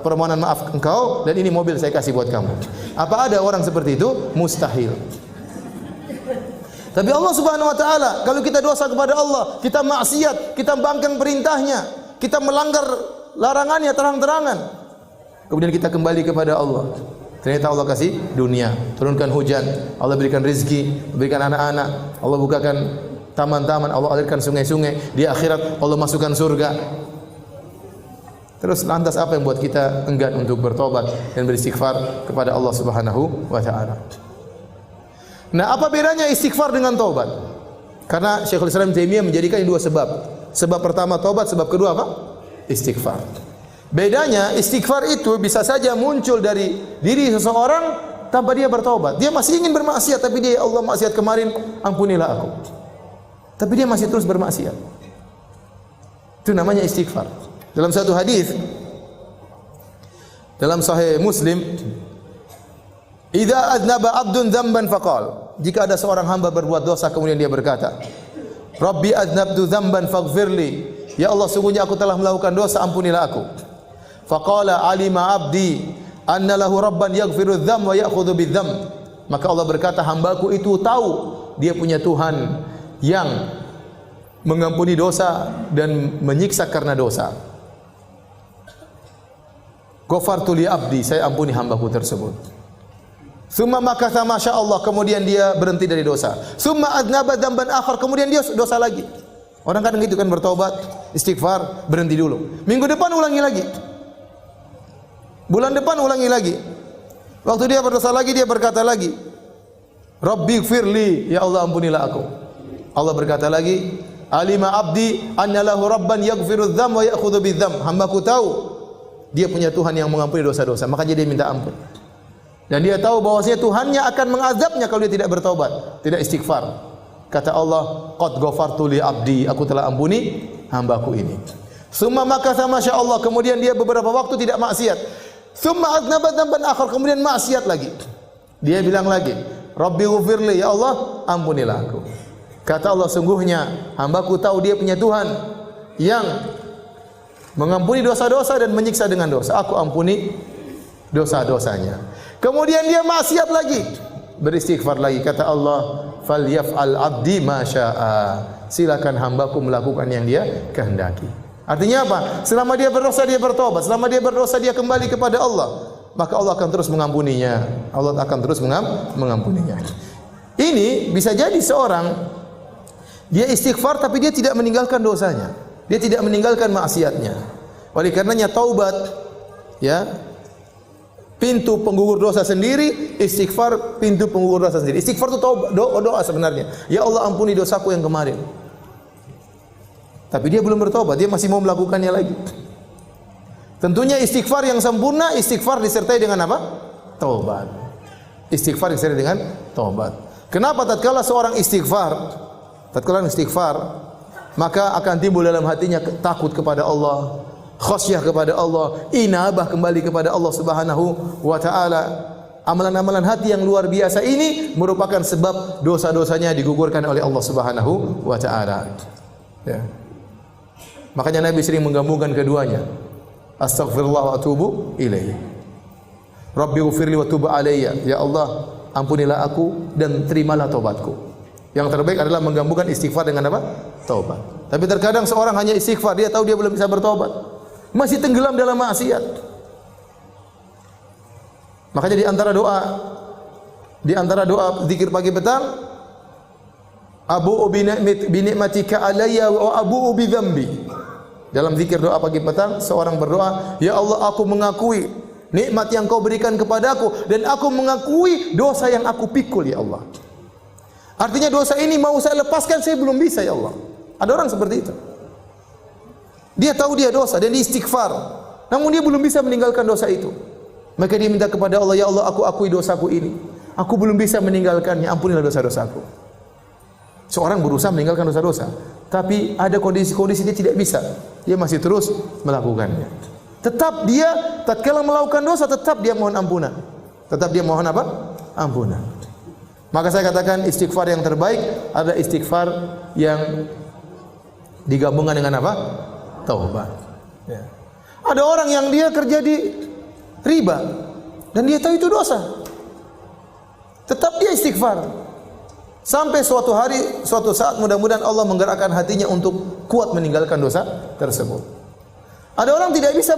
permohonan maaf engkau dan ini mobil saya kasih buat kamu. Apa ada orang seperti itu? Mustahil. Tapi Allah Subhanahu wa taala, kalau kita dosa kepada Allah, kita maksiat, kita bangkang perintahnya, kita melanggar larangannya terang-terangan, kemudian kita kembali kepada Allah, ternyata Allah kasih dunia, turunkan hujan, Allah berikan rezeki, berikan anak-anak, Allah bukakan taman-taman, Allah alirkan sungai-sungai, di akhirat Allah masukkan surga. Terus lantas apa yang buat kita enggan untuk bertobat dan beristighfar kepada Allah Subhanahu wa taala? Nah, apa bedanya istighfar dengan taubat? Karena Syekhul Islam Taimiyah menjadikan dua sebab. Sebab pertama taubat, sebab kedua apa? Istighfar. Bedanya istighfar itu bisa saja muncul dari diri seseorang tanpa dia bertobat. Dia masih ingin bermaksiat tapi dia, ya Allah, maksiat kemarin, ampunilah aku. Tapi dia masih terus bermaksiat. Itu namanya istighfar. Dalam satu hadis dalam Sahih Muslim, "Idza aznaba 'abdun dzamban faqal." Jika ada seorang hamba berbuat dosa kemudian dia berkata, "Rabbi aznabtu dzamban faghfirli." Ya Allah, sungguhnya aku telah melakukan dosa, ampunilah aku. Faqala 'alima 'abdi anna lahu rabban yaghfiru dzam wa ya'khudhu bidzam. Maka Allah berkata, hambaku itu tahu dia punya Tuhan yang mengampuni dosa dan menyiksa karena dosa. Ghafartu li abdi, saya ampuni hambaku tersebut. Summa makatha masya Allah, kemudian dia berhenti dari dosa. Summa adnaba dzamban akhar, kemudian dia dosa lagi. Orang kadang gitu kan, bertobat, istighfar, berhenti dulu. Minggu depan ulangi lagi. Bulan depan ulangi lagi. Waktu dia berdosa lagi, dia berkata lagi, Rabbi gfirli, ya Allah ampunilah aku. Allah berkata lagi, alima abdi anna lahu rabban yaghfiru dzam wa ya'khudhu bidzam. Hambaku tahu dia punya Tuhan yang mengampuni dosa-dosa, makanya dia minta ampun. Dan dia tahu bahwasanya Tuhannya akan mengazabnya kalau dia tidak bertobat, tidak istighfar. Kata Allah, qad ghafartu li abdi, aku telah ampuni hambaku ini. Summa makatha masya Allah, kemudian dia beberapa waktu tidak maksiat. Summa aznaba dzamban akhar, kemudian maksiat lagi. Dia bilang lagi, Rabbi ghfirli, ya Allah ampunilah aku. Kata Allah, sungguhnya hambaku tahu dia punya Tuhan yang mengampuni dosa-dosa dan menyiksa dengan dosa. Aku ampuni dosa-dosanya. Kemudian dia maksiat lagi, beristighfar lagi. Kata Allah, falyaf'al abdi ma syaa. Silakan hambaku melakukan yang dia kehendaki. Artinya apa? Selama dia berdosa dia bertobat, selama dia berdosa dia kembali kepada Allah, maka Allah akan terus mengampuninya. Allah akan terus mengampuninya. Ini bisa jadi seorang dia istighfar tapi dia tidak meninggalkan dosanya. Dia tidak meninggalkan maksiatnya. Oleh karenanya taubat, ya, pintu penggugur dosa sendiri, istighfar pintu penggugur dosa sendiri. Istighfar itu doa sebenarnya. Ya Allah ampuni dosaku yang kemarin. Tapi dia belum bertobat, dia masih mau melakukannya lagi. Tentunya istighfar yang sempurna, istighfar disertai dengan apa? Taubat. Istighfar disertai dengan taubat. Kenapa tatkala seorang istighfar, maka akan timbul dalam hatinya takut kepada Allah, khasyah kepada Allah, inabah kembali kepada Allah Subhanahu wa taala. Amalan-amalan hati yang luar biasa ini merupakan sebab dosa-dosanya digugurkan oleh Allah Subhanahu wa taala. Ya. Makanya Nabi sering menggabungkan keduanya. Astaghfirullah wa atubu ilaihi. Rabbi ighfirli wa tub alayya. Ya Allah, ampunilah aku dan terimalah taubatku. Yang terbaik adalah menggabungkan istighfar dengan apa? Taubat. Tapi terkadang seorang hanya istighfar, dia tahu dia belum bisa bertobat, masih tenggelam dalam maksiat. Makanya di antara doa zikir pagi petang, abu'u bi ni'matika alayya wa abu'u bi dzambi. Dalam zikir doa pagi petang, seorang berdoa, ya Allah, aku mengakui nikmat yang kau berikan kepadaku dan aku mengakui dosa yang aku pikul, ya Allah. Artinya dosa ini mau saya lepaskan, saya belum bisa, ya Allah. Ada orang seperti itu. Dia tahu dia dosa dan dia istighfar, namun dia belum bisa meninggalkan dosa itu. Maka dia minta kepada Allah, ya Allah, aku akui dosaku ini. Aku belum bisa meninggalkannya, ampunilah dosa-dosaku. Seorang berusaha meninggalkan dosa-dosa, tapi ada kondisi-kondisi dia tidak bisa. Dia masih terus melakukannya. Tetap dia tatkala melakukan dosa, tetap dia mohon ampunan. Tetap dia mohon apa? Ampunan. Maka saya katakan istighfar yang terbaik adalah istighfar yang digabungkan dengan apa? Taubat. Ya. Ada orang yang dia kerja di riba dan dia tahu itu dosa. Tetap dia istighfar. Sampai suatu hari, suatu saat mudah-mudahan Allah menggerakkan hatinya untuk kuat meninggalkan dosa tersebut. Ada orang tidak bisa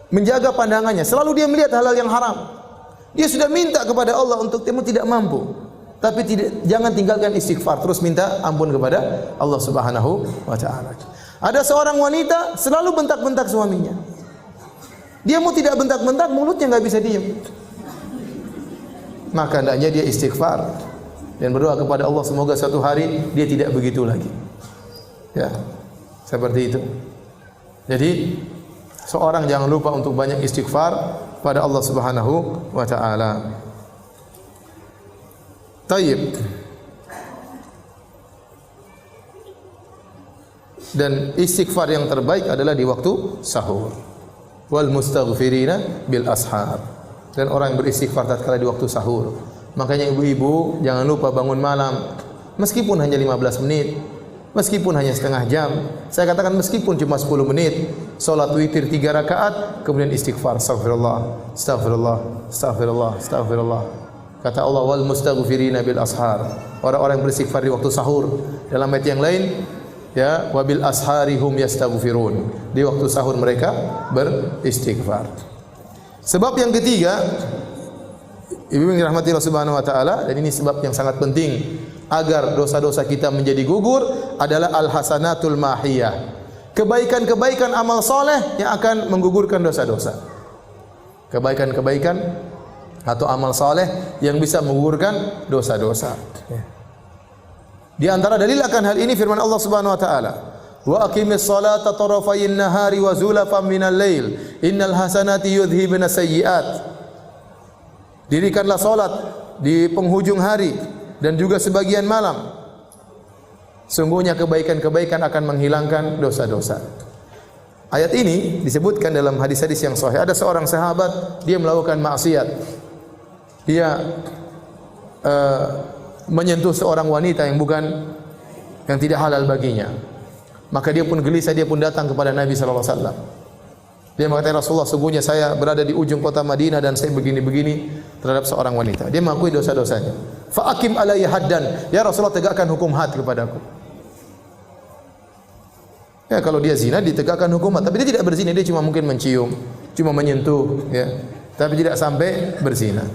menjaga pandangannya. Selalu dia melihat hal-hal yang haram. Dia sudah minta kepada Allah untuk tidak mampu. Tapi jangan tinggalkan istighfar, terus minta ampun kepada Allah Subhanahu wa taala. Ada seorang wanita selalu bentak-bentak suaminya. Dia mau tidak bentak-bentak, mulutnya enggak bisa diam. Maka hendaknya dia istighfar dan berdoa kepada Allah semoga suatu hari dia tidak begitu lagi. Ya. Seperti itu. Jadi seorang jangan lupa untuk banyak istighfar pada Allah Subhanahu wa taala. Tayyib. Dan istighfar yang terbaik adalah di waktu sahur. Wal mustaghfirina bil ashar. Dan orang yang beristighfar tatkala di waktu sahur. Makanya ibu-ibu jangan lupa bangun malam meskipun hanya 15 menit, meskipun hanya setengah jam. Saya katakan meskipun cuma 10 menit, salat witir 3 rakaat, kemudian istighfar, astagfirullah, astagfirullah, astagfirullah, astagfirullah. Kata Allah wal mustaghfirina bil ashar. Orang-orang yang beristighfar di waktu sahur. Dalam ayat yang lain, ya, wabil asharihum yastaghfirun. Di waktu sahur mereka beristighfar. Sebab yang ketiga, ibu yang dirahmati Allah Subhanahu wa taala, dan ini sebab yang sangat penting agar dosa-dosa kita menjadi gugur adalah al-hasanatul mahiyah. Kebaikan-kebaikan amal soleh yang akan menggugurkan dosa-dosa. Kebaikan-kebaikan atau amal soleh yang bisa menggugurkan dosa-dosa. Di antara dalil akan hal ini firman Allah Subhanahu wa taala, wa aqimis salata tarafayin nahari wa zulafan minal lail innal hasanati yudhhibna sayyi'at. Dirikanlah salat di penghujung hari dan juga sebagian malam. Sungguhnya kebaikan-kebaikan akan menghilangkan dosa-dosa. Ayat ini disebutkan dalam hadis-hadis yang sahih. Ada seorang sahabat, dia melakukan maksiat. Dia menyentuh seorang wanita yang tidak halal baginya. Maka dia pun gelisah, dia pun datang kepada Nabi sallallahu alaihi wasallam. Dia mengatakan, Rasulullah, sungguhnya saya berada di ujung kota Madinah dan saya begini-begini terhadap seorang wanita. Dia mengakui dosa-dosanya. Fa aqim alayya haddan. Ya Rasulullah, tegakkan hukum had kepadaku. Ya, kalau dia zina ditegakkan hukum had, tapi dia tidak berzina, dia cuma mungkin mencium, cuma menyentuh, ya. Tapi tidak sampai berzina.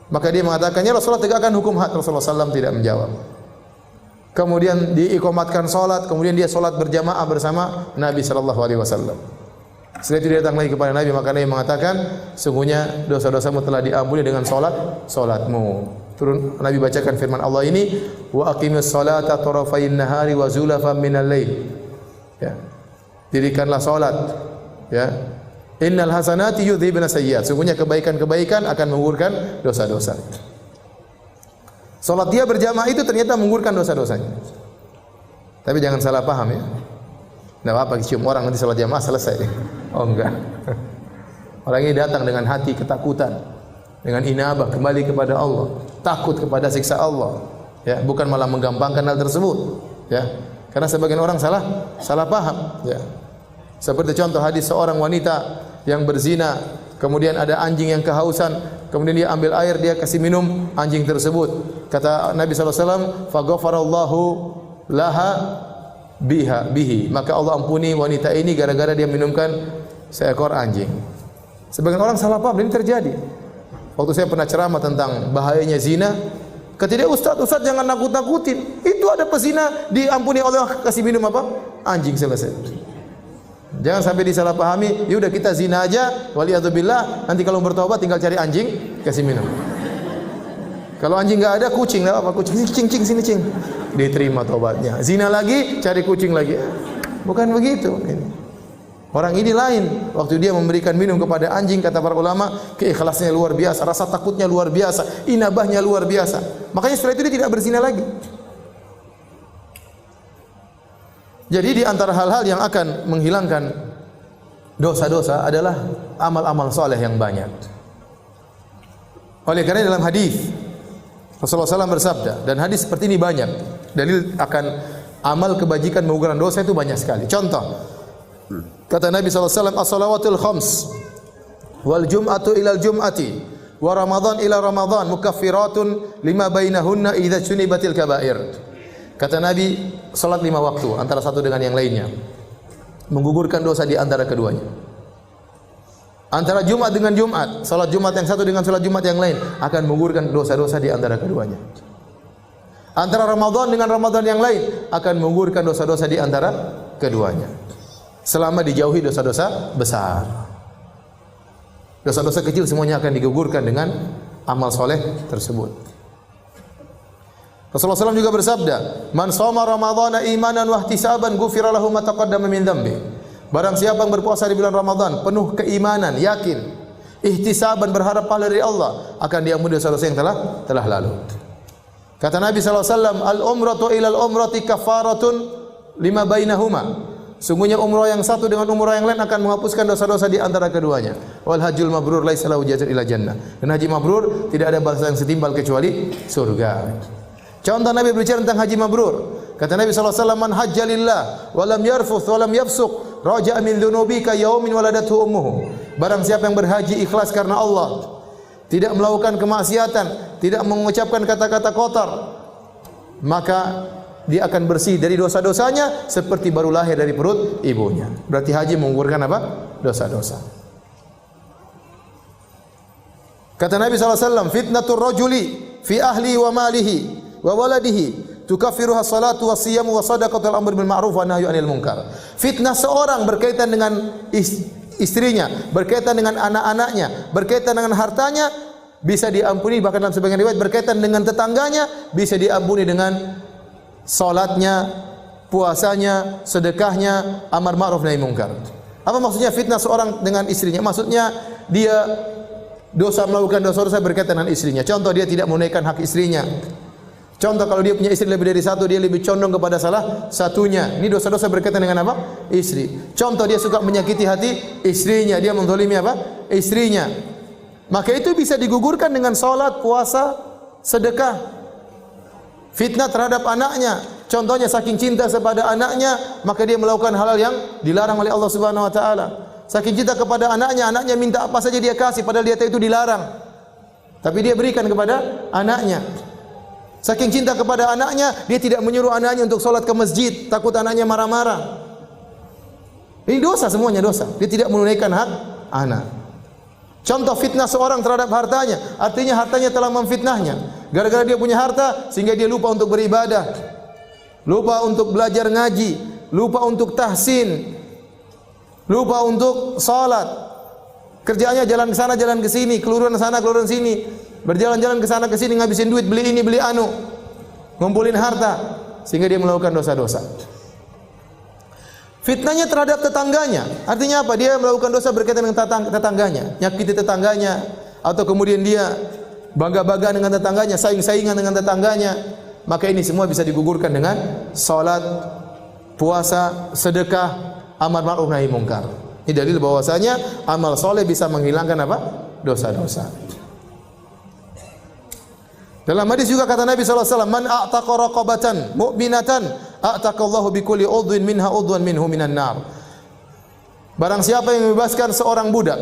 Maka dia mengatakan, ya Rasulullah, tegakkan hukum had. Rasulullah SAW tidak menjawab. Kemudian diiqamatkan salat, kemudian dia salat berjamaah bersama Nabi sallallahu alaihi wasallam. Setelah itu dia datang lagi kepada Nabi, maka Nabi mengatakan, sungguhnya dosa-dosamu telah diampuni dengan salatmu. Turun Nabi bacakan firman Allah ini, wa aqimis salata tarafayin nahari wa zulafan minal lail. Ya. Dirikanlah salat, ya. Innal hasanati yudhibna sayyi'at. Sungguhnya kebaikan-kebaikan akan menggugurkan dosa-dosa. Salat dia berjamaah itu ternyata menggugurkan dosa-dosanya. Tapi jangan salah paham, ya. Tidak apa-apa cium orang nanti salat jamaah selesai. Oh enggak. Orang ini datang dengan hati ketakutan, dengan inabah kembali kepada Allah, takut kepada siksa Allah, ya, bukan malah menggampangkan hal tersebut, ya. Karena sebagian orang salah paham, ya. Seperti contoh hadis seorang wanita yang berzina, kemudian ada anjing yang kehausan, kemudian dia ambil air, dia kasih minum anjing tersebut. Kata Nabi sallallahu alaihi wasallam, "Faghfarallahu laha bihi." Maka Allah ampuni wanita ini gara-gara dia minumkan seekor anjing. Sebagian orang salah paham, ini terjadi. Waktu saya pernah ceramah tentang bahayanya zina, kata dia, Ustaz jangan nakut-nakutin. Itu ada pezina diampuni Allah kasih minum apa? Anjing, selesai. Jangan sampai disalahpahami, ya udah kita zina aja, waliyadzubillah, nanti kalau bertobat tinggal cari anjing, kasih minum. Kalau anjing enggak ada, kucing, enggak apa, kucing, cing sini cing. Diterima tobatnya. Zina lagi, cari kucing lagi. Bukan begitu ini. Orang ini lain, waktu dia memberikan minum kepada anjing, kata para ulama, keikhlasannya luar biasa, rasa takutnya luar biasa, inabahnya luar biasa. Makanya setelah itu dia tidak berzina lagi. Jadi di antara hal-hal yang akan menghilangkan dosa-dosa adalah amal-amal soleh yang banyak. Oleh karena dalam hadis Rasulullah SAW bersabda, dan hadis seperti ini banyak. Dalil akan amal kebajikan menggugurkan dosa itu banyak sekali. Contoh, kata Nabi SAW, as-salawatul khams, wal jum'atu ilal jum'ati, wa ramadhan ila ramadhan, mukaffiratun lima bainahunna idza junibatil kaba'ir. Kata Nabi, salat 5 waktu antara satu dengan yang lainnya menggugurkan dosa di antara keduanya. Antara Jumat dengan Jumat, salat Jumat yang satu dengan salat Jumat yang lain akan menggugurkan dosa-dosa di antara keduanya. Antara Ramadan dengan Ramadan yang lain akan menggugurkan dosa-dosa di antara keduanya. Selama dijauhi dosa-dosa besar. Dosa-dosa kecil semuanya akan digugurkan dengan amal soleh tersebut. Rasulullah SAW juga bersabda, "Man shoma Ramadhana imanan wa ihtisaban ghufira lahu ma taqaddama min dhanbi." Barang siapa yang berpuasa di bulan Ramadan penuh keimanan, yakin, ihtisaban, berharap pahala dari Allah, akan diampuni dosa-dosa yang telah lalu. Kata Nabi SAW, "Al-umratu ilal umrati kafaratun lima bainahuma." Sungguhnya umrah yang satu dengan umrah yang lain akan menghapuskan dosa-dosa di antara keduanya. Wal hajjul mabrur laisa lahu jazaa'un illa jannah. Dan haji mabrur tidak ada balasan yang setimpal kecuali surga. Contoh Nabi berbicara tentang haji mabrur. Kata Nabi SAW, "Man hajja lillah wa lam yarfuth wa lam yafsuq, raja'a min dhunubi ka yaumin waladathu ummuhu." Barang siapa yang berhaji ikhlas karena Allah, tidak melakukan kemaksiatan, tidak mengucapkan kata-kata kotor, maka dia akan bersih dari dosa-dosanya seperti baru lahir dari perut ibunya. Berarti haji menggugurkan apa? Dosa-dosa. Kata Nabi SAW, "Fitnatur rajuli fi ahli wa malihi wa waladihi tukaffiruha salatu wa siyamu wa sadaqatul amr bil ma'ruf wa nahyu 'anil munkar." Fitnah seorang berkaitan dengan istrinya, berkaitan dengan anak-anaknya, berkaitan dengan hartanya bisa diampuni, bahkan dalam sebagian riwayat berkaitan dengan tetangganya bisa diampuni dengan salatnya, puasanya, sedekahnya, amar ma'ruf nahi munkar. Apa maksudnya fitnah seorang dengan istrinya? Maksudnya dia melakukan dosa-dosa berkaitan dengan istrinya. Contoh, dia tidak menunaikan hak istrinya. Contoh, kalau dia punya istri lebih dari satu, dia lebih condong kepada salah satunya. Ini dosa-dosa berkaitan dengan apa? Istri. Contoh, dia suka menyakiti hati istrinya, dia menzalimi apa? Istrinya. Maka itu bisa digugurkan dengan salat, puasa, sedekah. Fitnah terhadap anaknya, contohnya saking cinta kepada anaknya, maka dia melakukan hal yang dilarang oleh Allah Subhanahu wa taala. Saking cinta kepada anaknya, anaknya minta apa saja dia kasih padahal dia tahu itu dilarang. Tapi dia berikan kepada anaknya. Saking cinta kepada anaknya, dia tidak menyuruh anaknya untuk sholat ke masjid, takut anaknya marah-marah. Ini dosa, semuanya dosa. Dia tidak menunaikan hak anak. Contoh fitnah seorang terhadap hartanya, artinya hartanya telah memfitnahnya. Gara-gara dia punya harta, sehingga dia lupa untuk beribadah, lupa untuk belajar ngaji, lupa untuk tahsin, lupa untuk salat. Kerjaannya jalan ke sana, jalan ke sini, keluruan sana, keluruan sini. Berjalan-jalan ke sana ke sini, ngabisin duit, beli ini, beli anu, ngumpulin harta, sehingga dia melakukan dosa-dosa. Fitnahnya terhadap tetangganya, artinya apa? Dia melakukan dosa berkaitan dengan tetangganya, nyakiti tetangganya, atau kemudian dia bangga-bangga dengan tetangganya, saing-saingan dengan tetangganya. Maka ini semua bisa digugurkan dengan salat, puasa, sedekah, amar ma'ruf nahi munkar. Ini dalil bahwasanya amal soleh bisa menghilangkan apa? Dosa-dosa. Dalam hadis juga kata Nabi SAW, "Man a'taqa raqabatan mu'minatan, a'taqallahu bikulli udwin minha udwan minhu minan nar." Barang siapa yang membebaskan seorang budak,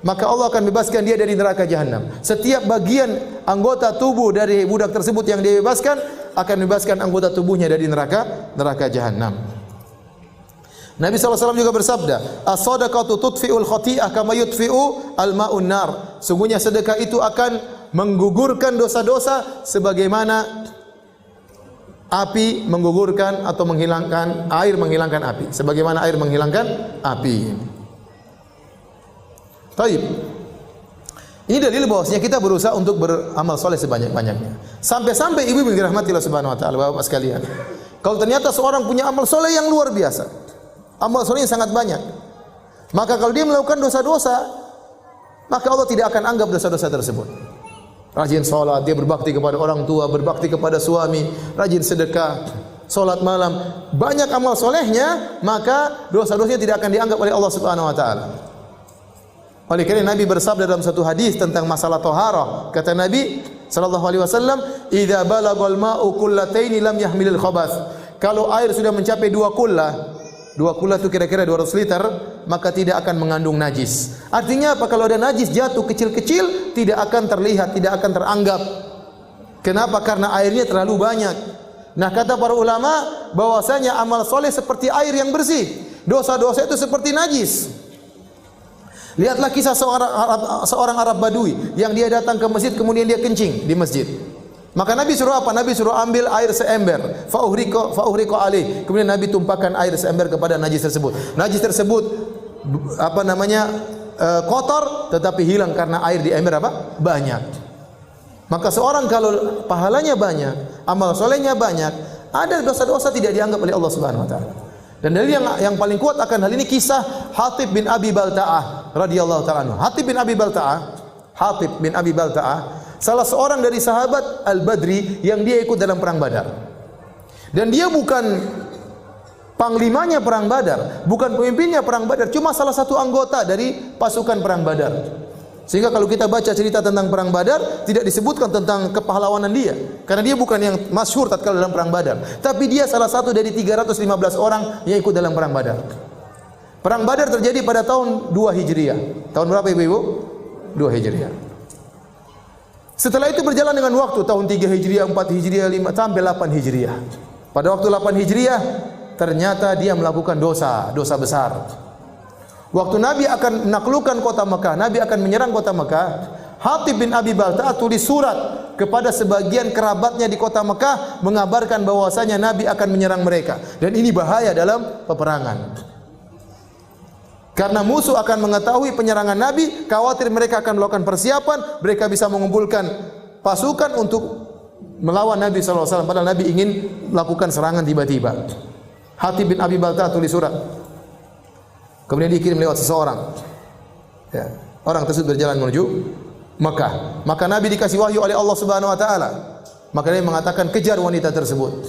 maka Allah akan bebaskan dia dari neraka jahanam. Setiap bagian anggota tubuh dari budak tersebut yang dia bebaskan akan bebaskan anggota tubuhnya dari neraka jahanam. Nabi SAW juga bersabda, "As-sadaqatu tudfi'ul khati'ah kama yudfi'u al-ma'un nar." Sungguhnya sedekah itu akan menggugurkan dosa-dosa sebagaimana api menggugurkan atau menghilangkan air, menghilangkan api, sebagaimana air menghilangkan api. Baik. Ini dalil bahwasanya kita berusaha untuk beramal soleh sebanyak-banyaknya. Sampai-sampai ibu yang dirahmati Allah Subhanahu wa taala, Bapak sekalian. Kalau ternyata seorang punya amal soleh yang luar biasa, amal soleh yang sangat banyak, maka kalau dia melakukan dosa-dosa, maka Allah tidak akan anggap dosa-dosa tersebut. Rajin sholat, dia berbakti kepada orang tua, berbakti kepada suami, rajin sedekah, sholat malam, banyak amal solehnya, maka dosa-dosanya tidak akan dianggap oleh Allah Subhanahu wa taala. Oleh karena Nabi bersabda dalam satu hadis tentang masalah taharah, kata Nabi, sallallahu alaihi wasallam, "Idza balagal ma'u qullataini lam yahmilil khabath." Kalau air sudah mencapai 2 kullah itu kira-kira 200 liter, maka tidak akan mengandung najis. Artinya apa? Kalau ada najis jatuh kecil-kecil, tidak akan terlihat, tidak akan teranggap. Kenapa? Karena airnya terlalu banyak. Nah, kata para ulama bahwasanya amal soleh seperti air yang bersih. Dosa-dosa itu seperti najis. Lihatlah kisah seorang Arab Badui yang dia datang ke masjid kemudian dia kencing di masjid. Maka Nabi suruh apa? Nabi suruh ambil air seember, fa'uhriqa alaih. Kemudian Nabi tumpahkan air seember kepada najis tersebut. Najis tersebut kotor tetapi hilang karena air di ember banyak. Maka seorang kalau pahalanya banyak, amal solehnya banyak, ada dosa-dosa tidak dianggap oleh Allah Subhanahu wa taala. Dan dalil yang paling kuat akan hal ini kisah Hatib bin Abi Balta'ah radhiyallahu taala anhu. Hatib bin Abi Balta'ah salah seorang dari sahabat Al-Badri yang dia ikut dalam perang Badar. Dan dia bukan panglimanya perang Badar, bukan pemimpinnya perang Badar, cuma salah satu anggota dari pasukan perang Badar. Sehingga kalau kita baca cerita tentang perang Badar, tidak disebutkan tentang kepahlawanan dia, karena dia bukan yang masyhur tatkala dalam perang Badar, tapi dia salah satu dari 315 orang yang ikut dalam perang Badar. Perang Badar terjadi pada tahun 2 Hijriah. Tahun berapa Ibu? 2 Hijriah. Setelah itu berjalan dengan waktu, tahun 3 Hijriah, 4 Hijriah, 5 sampai 8 Hijriah. Pada waktu 8 Hijriah, ternyata dia melakukan dosa besar. Waktu Nabi akan menaklukkan kota Mekah, Nabi akan menyerang kota Mekah, Hatib bin Abi Balta'ah tulis surat kepada sebagian kerabatnya di kota Mekah mengabarkan bahwasanya Nabi akan menyerang mereka. Dan ini bahaya dalam peperangan. Karena musuh akan mengetahui penyerangan Nabi, khawatir mereka akan melakukan persiapan, mereka bisa mengumpulkan pasukan untuk melawan Nabi SAW. Padahal Nabi ingin melakukan serangan tiba-tiba. Hatib bin Abi Balta'ah tulis surat. Kemudian dikirim lewat seseorang. Ya. Orang tersebut berjalan menuju Mekah. Maka Nabi dikasih wahyu oleh Allah Subhanahu wa taala. Maka dia mengatakan kejar wanita tersebut.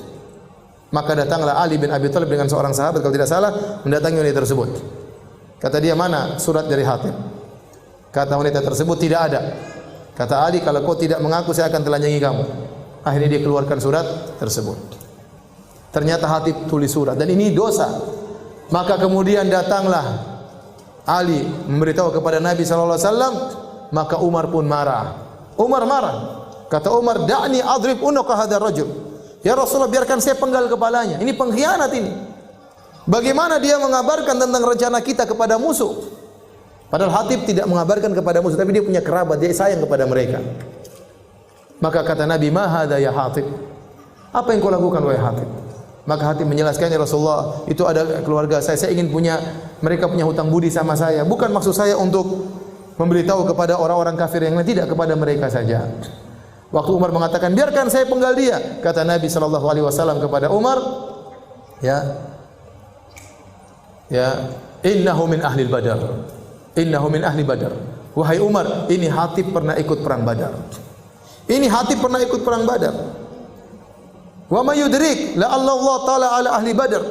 Maka datanglah Ali bin Abi Thalib dengan seorang sahabat kalau tidak salah mendatangi wanita tersebut. Kata dia, "Mana surat dari Hatib?" Kata wanita tersebut, "Tidak ada." Kata Ali, "Kalau kau tidak mengaku saya akan telanjangi kamu." Akhirnya dia keluarkan surat tersebut. Ternyata Hatib tulis surat dan ini dosa. Maka kemudian datanglah Ali memberitahu kepada Nabi sallallahu alaihi wasallam, maka Umar pun marah. Umar marah. Kata Umar, "Da'ni adrib unuqa hadzal rajul." Ya Rasulullah, biarkan saya penggal kepalanya. Ini pengkhianat ini. Bagaimana dia mengabarkan tentang rencana kita kepada musuh? Padahal Hatib tidak mengabarkan kepada musuh, tapi dia punya kerabat, dia sayang kepada mereka. Maka kata Nabi, "Ma hadza ya Hatib?" Apa yang kau lakukan wahai Hatib? Maka Hatib menjelaskannya, "Rasulullah, itu ada keluarga saya ingin mereka punya hutang budi sama saya. Bukan maksud saya untuk memberitahu kepada orang-orang kafir yang lain, tidak, kepada mereka saja." Waktu Umar mengatakan, "Biarkan saya penggal dia," kata Nabi sallallahu alaihi wasallam kepada Umar, "Innahu min ahli Badar. Innahu min ahli Badar." Wahai Umar, ini Hatib pernah ikut perang Badar. Ini Hatib pernah ikut perang Badar. Wa may yudrik la Allah taala ala ahli Badar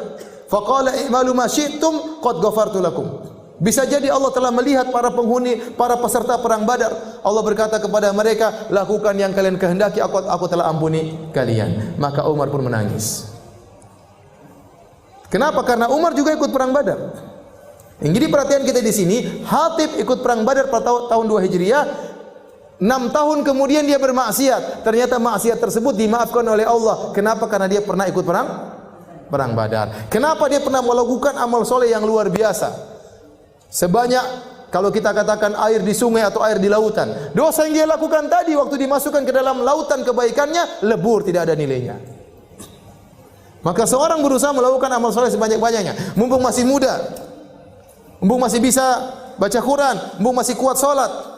faqala i'malu ma syi'tum qad ghafartu lakum. Bisa jadi Allah telah melihat para penghuni, para peserta perang Badar. Allah berkata kepada mereka, "Lakukan yang kalian kehendaki, aku telah ampuni kalian." Maka Umar pun menangis. Kenapa? Karena Umar juga ikut perang Badar. Jadi perhatian kita di sini, Hatib ikut perang Badar pada tahun 2 Hijriah. 6 tahun kemudian dia bermaksiat. Ternyata maksiat tersebut dimaafkan oleh Allah. Kenapa? Karena dia pernah ikut perang Badar. Kenapa dia pernah melakukan amal soleh yang luar biasa? Sebanyak, kalau kita katakan air di sungai atau air di lautan. Dosa yang dia lakukan tadi waktu dimasukkan ke dalam lautan kebaikannya lebur, tidak ada nilainya. Maka seorang berusaha melakukan amal soleh sebanyak-banyaknya. Mumpung masih muda, mumpung masih bisa baca Quran, mumpung masih kuat sholat.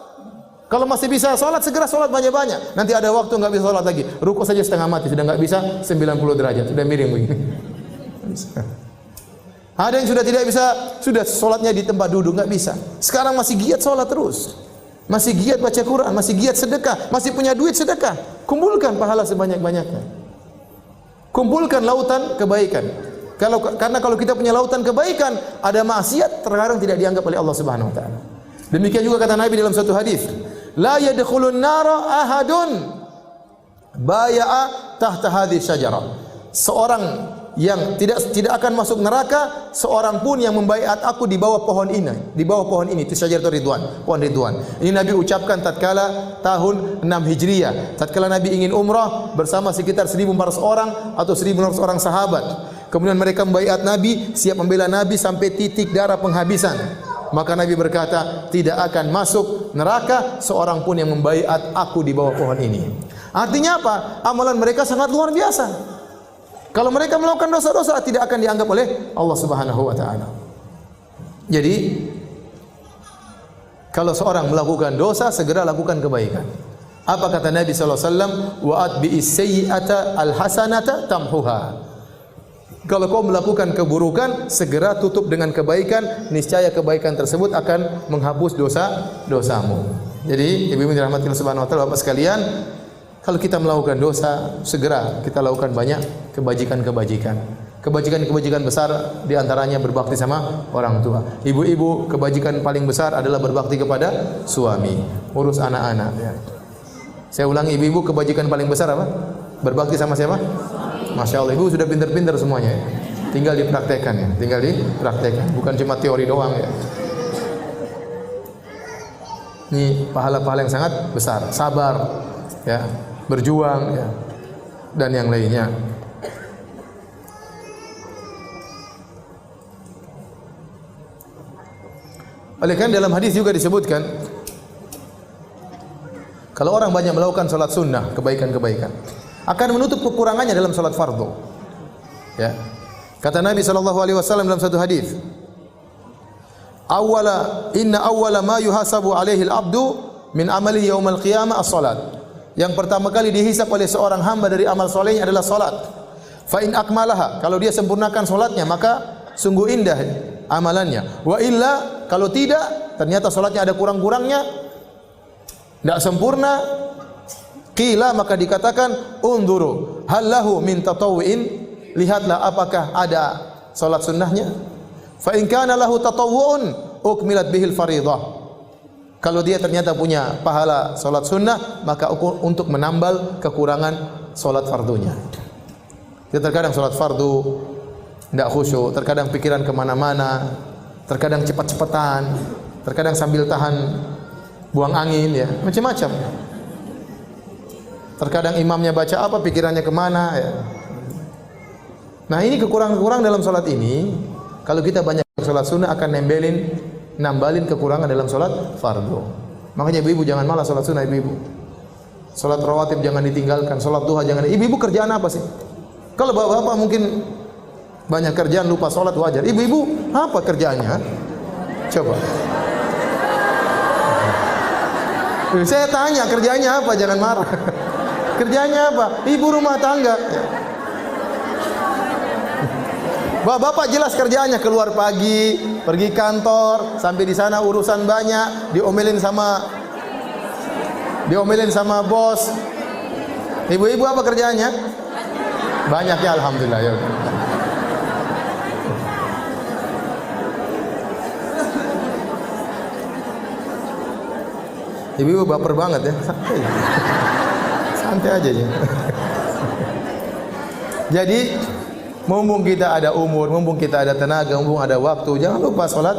Kalau masih bisa sholat, segera sholat banyak-banyak. Nanti ada waktu nggak bisa sholat lagi, rukuk saja setengah mati, sudah nggak bisa 90 derajat, sudah miring begini. Ada yang sudah tidak bisa, sudah sholatnya di tempat duduk, nggak bisa. Sekarang masih giat sholat terus, masih giat baca Quran, masih giat sedekah, masih punya duit sedekah. Kumpulkan pahala sebanyak-banyaknya. Kumpulkan lautan kebaikan. Karena kalau kita punya lautan kebaikan, ada maksiat terkadang tidak dianggap oleh Allah Subhanahu wa taala. Demikian juga kata Nabi dalam satu hadis, "La yadkhulun nara ahadun baya'a tahta hadhihi syajarah. Seorang yang tidak akan masuk neraka, seorang pun yang membaiat aku di bawah pohon ini. Di bawah pohon ini, itu Syajaratul Ridwan, pohon Ridwan. Ini Nabi ucapkan tatkala tahun 6 Hijriah. Tatkala Nabi ingin umrah bersama sekitar 1.400 orang atau 1.400 orang sahabat. Kemudian mereka membaiat Nabi, siap membela Nabi sampai titik darah penghabisan. Maka Nabi berkata, tidak akan masuk neraka seorang pun yang membaiat aku di bawah pohon ini. Artinya apa? Amalan mereka sangat luar biasa. Kalau mereka melakukan dosa-dosa tidak akan dianggap oleh Allah Subhanahu wa taala. Jadi kalau seorang melakukan dosa, segera lakukan kebaikan. Apa kata Nabi sallallahu alaihi wasallam? Wa atbi'is sayyi'ata al-hasanata tamhuha. Kalau kau melakukan keburukan, segera tutup dengan kebaikan, niscaya kebaikan tersebut akan menghapus dosa-dosamu. Jadi, ibu-ibu dirahmati Allah Subhanahu wa taala, Bapak sekalian, kalau kita melakukan dosa, segera kita lakukan banyak kebajikan-kebajikan. Kebajikan-kebajikan besar diantaranya berbakti sama orang tua. Ibu-ibu, kebajikan paling besar adalah berbakti kepada suami, urus anak-anak. Ya. Saya ulangi, ibu-ibu, kebajikan paling besar apa? Berbakti sama siapa? Masya Allah, ibu sudah pintar-pintar semuanya. Ya. Tinggal dipraktekkan ya, tinggal dipraktekkan. Bukan cuma teori doang ya. Ini pahala-pahala yang sangat besar. Sabar, ya, berjuang, ya, dan yang lainnya. Oleh karena dalam hadis juga disebutkan, kalau orang banyak melakukan salat sunnah, kebaikan-kebaikan, akan menutup kekurangannya dalam salat fardu. Ya. Kata Nabi SAW dalam satu hadis, inna awwala ma yuhasabu alaihi al-abdu min amalihi yaumal qiyamah as-salat. Yang pertama kali dihisab oleh seorang hamba dari amal solehnya adalah salat. Fa in akmalaha, kalau dia sempurnakan salatnya maka sungguh indah amalannya. Wa illa, kalau tidak, ternyata salatnya ada kurang-kurangnya, tidak sempurna, qila, maka dikatakan unduru hal lahu min tatawwu'in, lihatlah apakah ada salat sunnahnya. Fa in kana lahu tatawwu'un ukmilat bihil fariidhah. Kalau dia ternyata punya pahala salat sunnah, maka untuk menambal kekurangan salat fardunya. Dia terkadang salat fardu tidak khusyuk, terkadang pikiran kemana-mana, terkadang cepat-cepatan, terkadang sambil tahan buang angin, ya, macam-macam. Terkadang imamnya baca apa, pikirannya kemana, ya. Nah, ini kekurangan-kekurangan dalam salat ini. Kalau kita banyak salat sunnah akan nambalin kekurangan dalam salat fardu. Makanya ibu-ibu jangan malas salat sunnah, ibu-ibu. Salat rawatib jangan ditinggalkan, salat duha jangan. Ibu-ibu kerjaan apa sih? Kalau bapak-bapak mungkin banyak kerjaan lupa salat, wajar. Ibu-ibu apa kerjaannya? Coba. Saya tanya kerjanya apa, jangan marah. Kerjanya apa? Ibu rumah tangga. Bapak jelas kerjaannya, keluar pagi, pergi kantor, sampai di sana urusan banyak, diomelin sama bos. Ibu-ibu apa kerjaannya? Banyak ya, alhamdulillah ya. Ibu-ibu baper banget ya. Santai aja ya. Jadi mumpung kita ada umur, mumpung kita ada tenaga, mumpung ada waktu, jangan lupa salat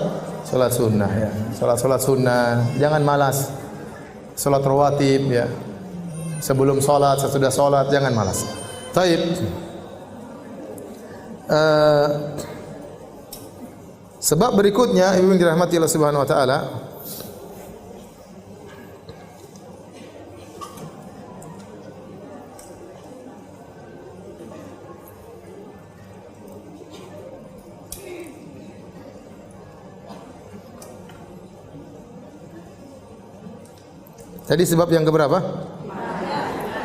sunnah ya. Salat sunnah, jangan malas. Salat rawatib ya. Sebelum salat, sesudah salat, jangan malas. Taib. Sebab berikutnya, ibu yang dirahmati Allah Subhanahu wa taala, tadi sebab yang keberapa?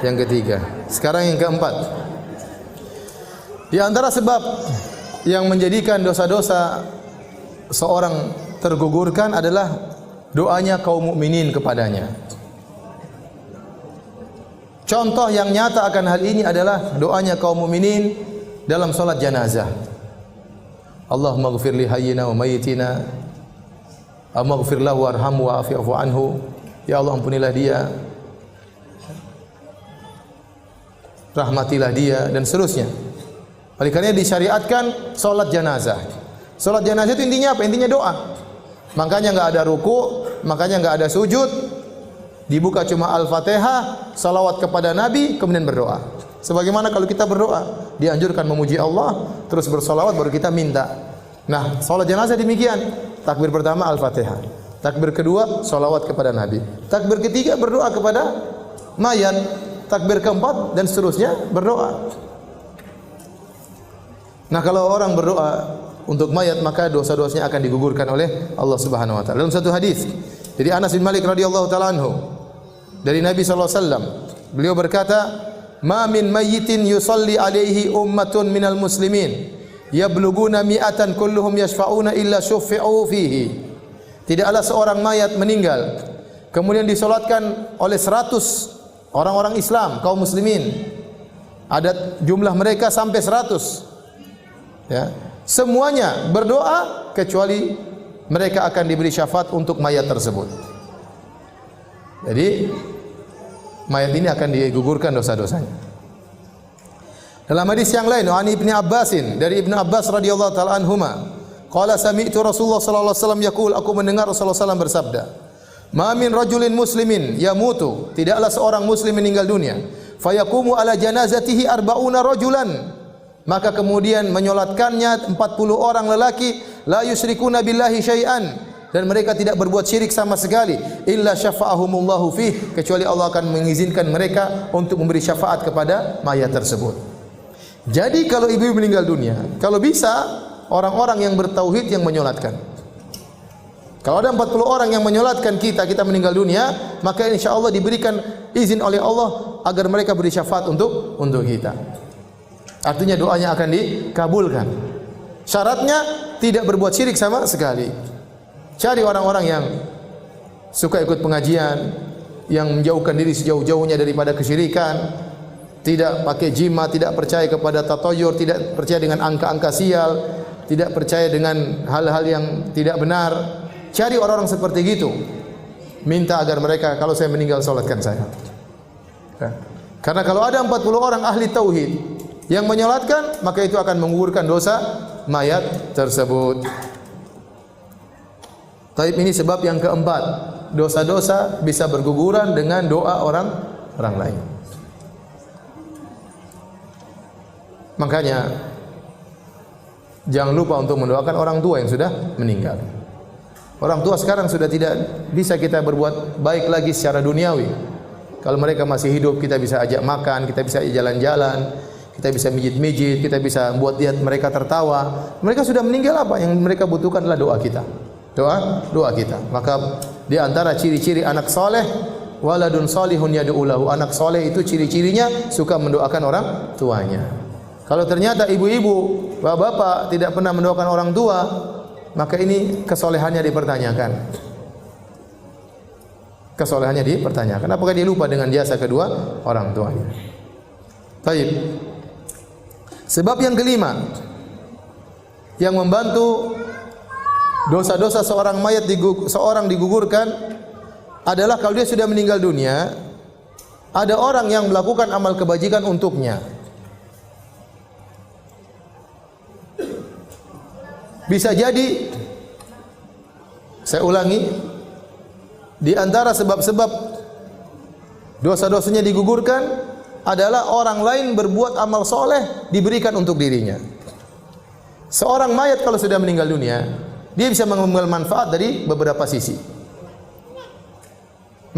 Yang ketiga. Sekarang yang keempat. Di antara sebab yang menjadikan dosa-dosa seorang tergugurkan adalah doanya kaum mukminin kepadanya. Contoh yang nyata akan hal ini adalah doanya kaum mukminin dalam salat jenazah. Allahumma ighfir li hayyina wa mayyitina, Allahumma ighfir lahu warhamhu wa'fu anhu. Ya Allah, ampunilah dia. rahmatilah dia dan seterusnya. Oleh karena disyariatkan salat janazah. Salat janazah itu intinya apa? Intinya doa. Makanya enggak ada ruku, makanya enggak ada sujud. Dibuka cuma Al-Fatihah, salawat kepada Nabi, kemudian berdoa. Sebagaimana kalau kita berdoa, dianjurkan memuji Allah, terus bersalawat baru kita minta. Nah, salat jenazah demikian. Takbir pertama Al-Fatihah. Takbir kedua salawat kepada Nabi. Takbir ketiga berdoa kepada mayat. Takbir keempat dan seterusnya berdoa. Nah, kalau orang berdoa untuk mayat maka dosa-dosanya akan digugurkan oleh Allah Subhanahu wa taala. Dalam satu hadis dari Anas bin Malik radhiyallahu taala anhu dari Nabi sallallahu alaihi wasallam, beliau berkata, "Ma min mayyitin yusalli alaihi ummatun minal muslimin yabluguna mi'atan kulluhum yashfa'una illa syuffi'u fihi." Tidaklah seorang mayat meninggal kemudian disolatkan oleh 100 orang-orang Islam, kaum muslimin. Ada jumlah mereka sampai 100. Ya. Semuanya berdoa kecuali mereka akan diberi syafaat untuk mayat tersebut. Jadi mayat ini akan digugurkan dosa-dosanya. Dalam hadis yang lain, Ani Ibnu Abbasin, dari Ibnu Abbas radhiyallahu taala anhuma, qala sami'tu Rasulullah sallallahu alaihi wasallam yaqul, aku mendengar Rasulullah sallallahu alaihi wasallam bersabda, "Ma min rajulin muslimin yamutu," tidaklah seorang muslim meninggal dunia, "fayaqumu ala janazatihi arba'una rajulan," maka kemudian menyolatkannya 40 orang lelaki, la yusyrikuna billahi syai'an, dan mereka tidak berbuat syirik sama sekali, illa syafa'ahumullahu fih, kecuali Allah akan mengizinkan mereka untuk memberi syafaat kepada mayat tersebut. Jadi kalau ibu meninggal dunia, kalau bisa orang-orang yang bertauhid yang menyolatkan. Kalau ada 40 orang yang menyolatkan kita meninggal dunia, maka insyaallah diberikan izin oleh Allah agar mereka beri syafaat untuk kita. Artinya doanya akan dikabulkan. Syaratnya tidak berbuat syirik sama sekali. Cari orang-orang yang suka ikut pengajian, yang menjauhkan diri sejauh-jauhnya daripada kesyirikan, tidak pakai jimat, tidak percaya kepada tatoyur, tidak percaya dengan angka-angka sial, tidak percaya dengan hal-hal yang tidak benar. Cari orang-orang seperti gitu. Minta agar mereka kalau saya meninggal salatkan saya. Karena kalau ada 40 orang ahli tauhid yang menyolatkan, maka itu akan menggugurkan dosa mayat tersebut. Taib ini sebab yang keempat, dosa-dosa bisa berguguran dengan doa orang lain. Makanya jangan lupa untuk mendoakan orang tua yang sudah meninggal. Orang tua sekarang sudah tidak bisa kita berbuat baik lagi secara duniawi. Kalau mereka masih hidup, kita bisa ajak makan, kita bisa jalan-jalan, kita bisa mijit-mijit, kita bisa buat mereka tertawa. Mereka sudah meninggal, apa yang mereka butuhkan adalah doa kita. Doa kita. Maka di antara ciri-ciri anak soleh, waladun solihun yad'u lahu. Anak soleh itu ciri-cirinya suka mendoakan orang tuanya. Kalau ternyata ibu-ibu, bapak-bapak tidak pernah mendoakan orang tua, maka ini kesolehannya dipertanyakan. Kesolehannya dipertanyakan. Apakah dia lupa dengan jasa kedua orang tuanya? Baik. Sebab yang kelima yang membantu dosa-dosa seorang digugurkan adalah kalau dia sudah meninggal dunia, ada orang yang melakukan amal kebajikan untuknya. Bisa jadi, saya ulangi, di antara sebab-sebab dosa-dosanya digugurkan adalah orang lain berbuat amal soleh diberikan untuk dirinya. Seorang mayat kalau sudah meninggal dunia, dia bisa mengambil manfaat dari beberapa sisi.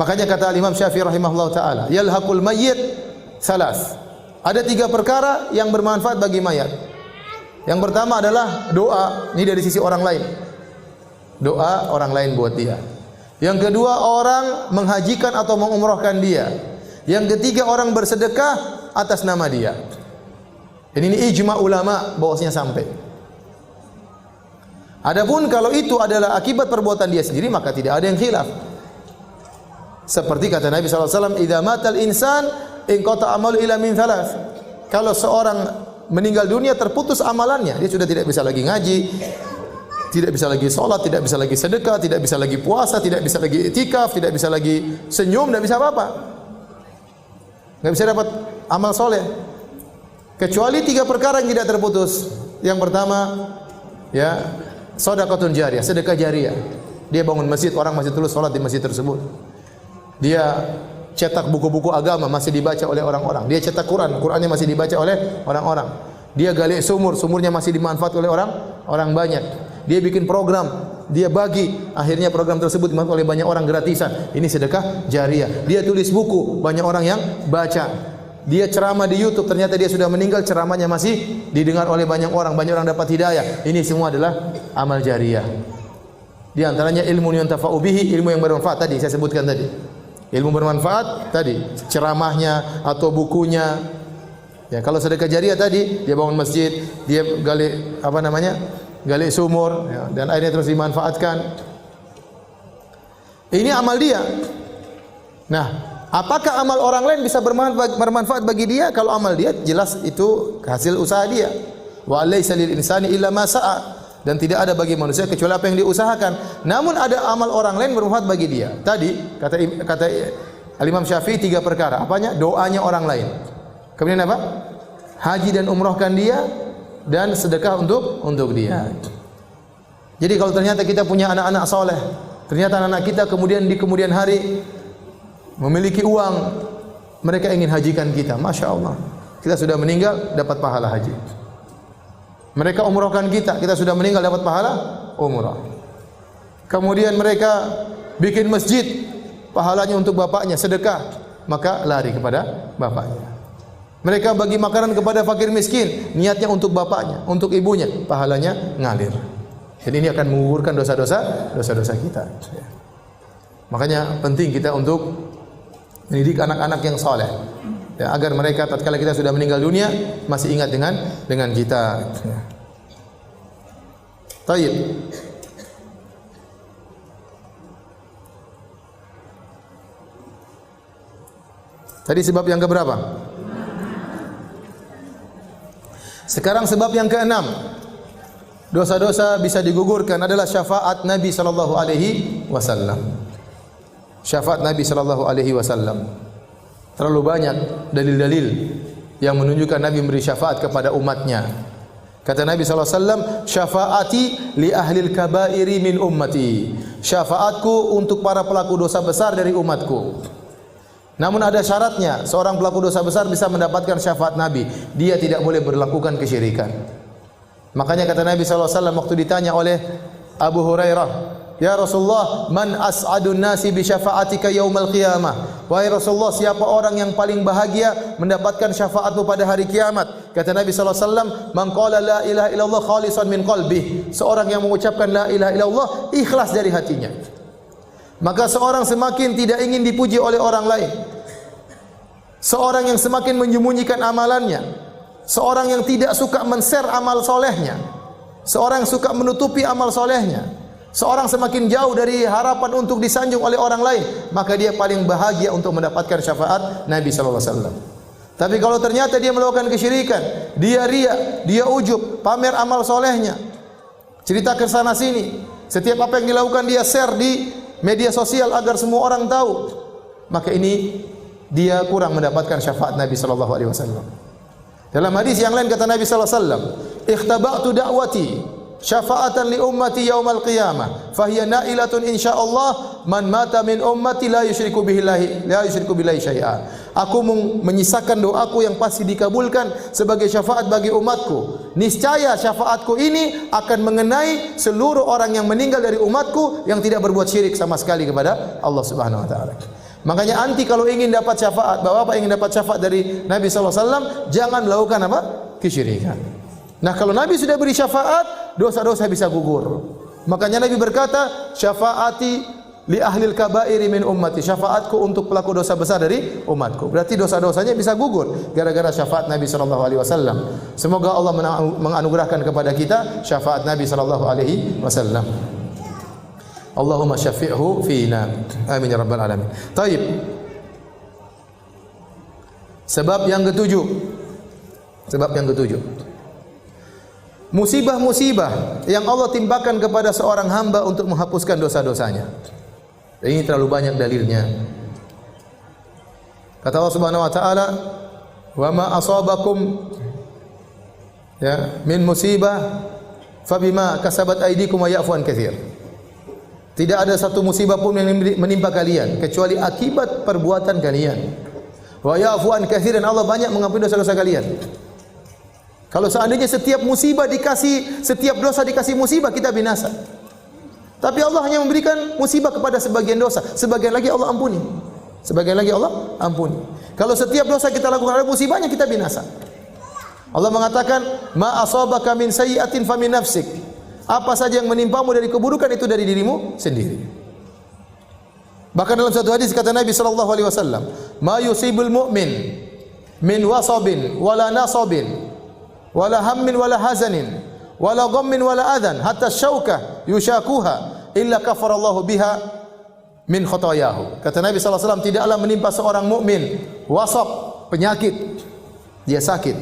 Makanya kata Imam Syafi'i rahimahullah ta'ala, yalhaqul mayyit salas. Ada 3 perkara yang bermanfaat bagi mayat. Yang pertama adalah doa, ini dari sisi orang lain. Doa orang lain buat dia. Yang kedua, orang menghajikan atau mengumrahkan dia. Yang ketiga, orang bersedekah atas nama dia. Dan ini ijma ulama bahwasanya sampai. Adapun kalau itu adalah akibat perbuatan dia sendiri, maka tidak ada yang khilaf. Seperti kata Nabi SAW, idza matal insan inqata amalu ila min thalath. Kalau seorang meninggal dunia, terputus amalannya, dia sudah tidak bisa lagi ngaji, tidak bisa lagi sholat, tidak bisa lagi sedekah, tidak bisa lagi puasa, tidak bisa lagi i'tikaf, tidak bisa lagi senyum, tidak bisa apa-apa. Enggak bisa dapat amal soleh. Kecuali 3 perkara yang tidak terputus. Yang pertama, ya, sedekahun jariyah, sedekah jariyah. Dia bangun masjid, orang masih terus salat di masjid tersebut. Dia cetak buku-buku agama masih dibaca oleh orang-orang. Dia cetak Quran, Qurannya masih dibaca oleh orang-orang. Dia gali sumur, sumurnya masih dimanfaat oleh orang banyak. Dia bikin program, dia bagi, akhirnya program tersebut dimanfaat oleh banyak orang gratisan. Ini sedekah jariyah. Dia tulis buku, banyak orang yang baca. Dia ceramah di YouTube, ternyata dia sudah meninggal, ceramahnya masih didengar oleh banyak orang dapat hidayah. Ini semua adalah amal jariyah. Di antaranya ilmu yang tafa'u bihi, ilmu yang bermanfaat tadi saya sebutkan tadi. Ilmu bermanfaat tadi, ceramahnya atau bukunya. Ya, kalau sedekah jariyah tadi, dia bangun masjid, dia gali gali sumur, ya, dan airnya terus dimanfaatkan. Ini amal dia. Nah, apakah amal orang lain bisa bermanfaat bagi dia? Kalau amal dia jelas itu hasil usaha dia. Wa laisa lil insani illa ma sa'a. Dan tidak ada bagi manusia kecuali apa yang diusahakan. Namun ada amal orang lain bermanfaat bagi dia. Tadi kata Imam Syafi'i 3 perkara. Apanya? Doanya orang lain. Kemudian apa? Haji dan umrohkan dia, dan sedekah untuk dia. Jadi kalau ternyata kita punya anak-anak soleh, ternyata anak-anak kita kemudian di kemudian hari memiliki uang, mereka ingin hajikan kita, masya Allah, kita sudah meninggal dapat pahala haji. Mereka umrohkan kita, kita sudah meninggal dapat pahala umrah. Kemudian mereka bikin masjid, pahalanya untuk bapaknya, sedekah, maka lari kepada bapaknya. Mereka bagi makanan kepada fakir miskin, niatnya untuk bapaknya, untuk ibunya, pahalanya ngalir. Jadi ini akan menggugurkan dosa-dosa kita. Makanya penting kita untuk mendidik anak-anak yang saleh, ya, agar mereka tatkala kita sudah meninggal dunia masih ingat dengan kita. Taib. Tadi sebab yang keberapa? Sekarang sebab yang keenam, dosa-dosa bisa digugurkan adalah syafaat Nabi sallallahu alaihi wasallam. Syafaat Nabi sallallahu alaihi wasallam. Terlalu banyak dalil-dalil yang menunjukkan Nabi memberi syafaat kepada umatnya. Kata Nabi sallallahu alaihi wasallam, "Syafaati li ahlil kabairi min ummati." Syafaatku untuk para pelaku dosa besar dari umatku. Namun ada syaratnya, seorang pelaku dosa besar bisa mendapatkan syafaat Nabi. Dia tidak boleh melakukan kesyirikan. Makanya kata Nabi SAW waktu ditanya oleh Abu Hurairah, "Ya Rasulullah, man as'adun nasi bi syafa'atika yaumal qiyamah?" Wahai Rasulullah, siapa orang yang paling bahagia mendapatkan syafaatmu pada hari kiamat? Kata Nabi SAW, "Man qala la ilaha illallah khalisan min qalbih." Seorang yang mengucapkan la ilaha illallah ikhlas dari hatinya. Maka seorang semakin tidak ingin dipuji oleh orang lain, seorang yang semakin menyembunyikan amalannya, seorang yang tidak suka men-share amal solehnya, seorang yang suka menutupi amal solehnya, seorang semakin jauh dari harapan untuk disanjung oleh orang lain, maka dia paling bahagia untuk mendapatkan syafaat Nabi sallallahu alaihi wasallam. Tapi kalau ternyata dia melakukan kesyirikan, dia riya, dia ujub, pamer amal solehnya, cerita ke sana sini, setiap apa yang dilakukan dia share di media sosial agar semua orang tahu, maka ini dia kurang mendapatkan syafaat Nabi sallallahu alaihi wasallam. Dalam hadis yang lain kata Nabi sallallahu alaihi wasallam, "Ikhtaba'tu da'wati syafa'atan li ummati yaumal qiyamah, fahiya na'ilatun insyaallah man mata min ummati la yusyriku billahi syai'a." Aku menyisakan doaku yang pasti dikabulkan sebagai syafaat bagi umatku. Niscaya syafaatku ini akan mengenai seluruh orang yang meninggal dari umatku yang tidak berbuat syirik sama sekali kepada Allah Subhanahu wa taala. Makanya anti kalau ingin dapat syafaat, Bapak ingin dapat syafaat dari Nabi sallallahu alaihi wasallam, jangan melakukan apa? Kesyirikan. Nah, kalau Nabi sudah beri syafaat, dosa-dosa bisa gugur. Makanya Nabi berkata, "Syafaati li ahlil kabairi min ummati." Syafaatku untuk pelaku dosa besar dari umatku. Berarti dosa-dosanya bisa gugur gara-gara syafaat Nabi sallallahu alaihi wasallam. Semoga Allah menganugerahkan kepada kita syafaat Nabi sallallahu alaihi wasallam. Allahumma syafi'hu fina. Amin ya rabbal alamin. Taib. Sebab yang ketujuh. Musibah-musibah yang Allah timpakan kepada seorang hamba untuk menghapuskan dosa-dosanya. Ini terlalu banyak dalilnya. Kata Allah Subhanahu wa taala, "Wa ma asabakum min musibah fabima kasabat aydikum wa ya'fu an katsir." Tidak ada satu musibah pun yang menimpa kalian kecuali akibat perbuatan kalian. Wa ya'fu an katsir, dan Allah banyak mengampuni dosa-dosa kalian. Kalau seandainya setiap dosa dikasih musibah, kita binasa. Tapi Allah hanya memberikan musibah kepada sebagian dosa, sebagian lagi Allah ampuni. Sebagian lagi Allah ampuni. Kalau setiap dosa kita lakukan ada musibahnya, kita binasa. Allah mengatakan, "Ma asabaka min sayyi'atin fa min nafsik." Apa saja yang menimpamu dari keburukan itu dari dirimu sendiri. Bahkan dalam satu hadis kata Nabi sallallahu alaihi wasallam, "Ma yusibul mu'min min wasabin wala nasabin wala hammin wala hazanin wala ghammin wala adhan hatta syaukah yushakuha illa kafarallahu biha min khotoyahu." Kata Nabi SAW, tidaklah menimpa seorang mukmin wasab, penyakit, dia sakit.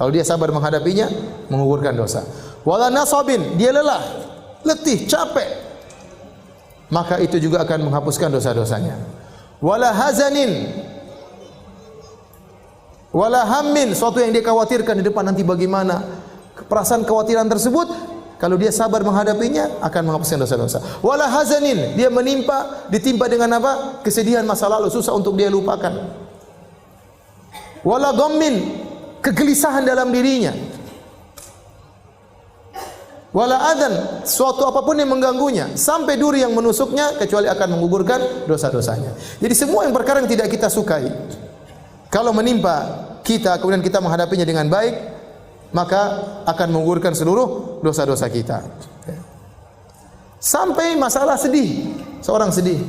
Kalau dia sabar menghadapinya, menggugurkan dosa. Wala nasabin, dia lelah, letih, capek, maka itu juga akan menghapuskan dosa-dosanya. Wala hazanin, wala hammin, suatu yang dia khawatirkan di depan nanti bagaimana. Perasaan kekhawatiran tersebut, kalau dia sabar menghadapinya, akan menghapuskan dosa-dosa. Wala hazanin, dia ditimpa dengan apa? Kesedihan masa lalu, susah untuk dia lupakan. Wala ghammin, kegelisahan dalam dirinya. Wala adan, suatu apapun yang mengganggunya, sampai duri yang menusuknya, kecuali akan menggugurkan dosa-dosanya. Jadi semua yang perkara yang tidak kita sukai, kalau menimpa kita, kemudian kita menghadapinya dengan baik, maka akan menggugurkan seluruh dosa-dosa kita. Sampai masalah sedih, seorang sedih.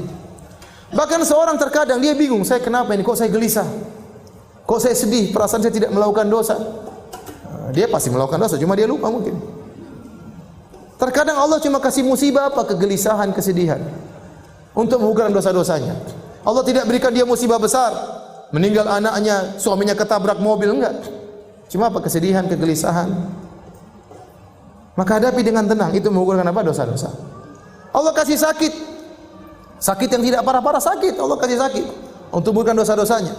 Bahkan seorang terkadang dia bingung, saya kenapa ini, kok saya gelisah, kok saya sedih, perasaan saya tidak melakukan dosa. Dia pasti melakukan dosa, cuma dia lupa mungkin. Terkadang Allah cuma kasih musibah apa? Kegelisahan, kesedihan, untuk menggugurkan dosa-dosanya. Allah tidak berikan dia musibah besar, meninggal anaknya, suaminya ketabrak mobil, enggak. Cuma apa? Kesedihan, kegelisahan. Maka hadapi dengan tenang, itu menggugurkan apa? Dosa-dosa. Allah kasih sakit, sakit yang tidak parah-parah, sakit, Allah kasih sakit untuk menggugurkan dosa-dosanya.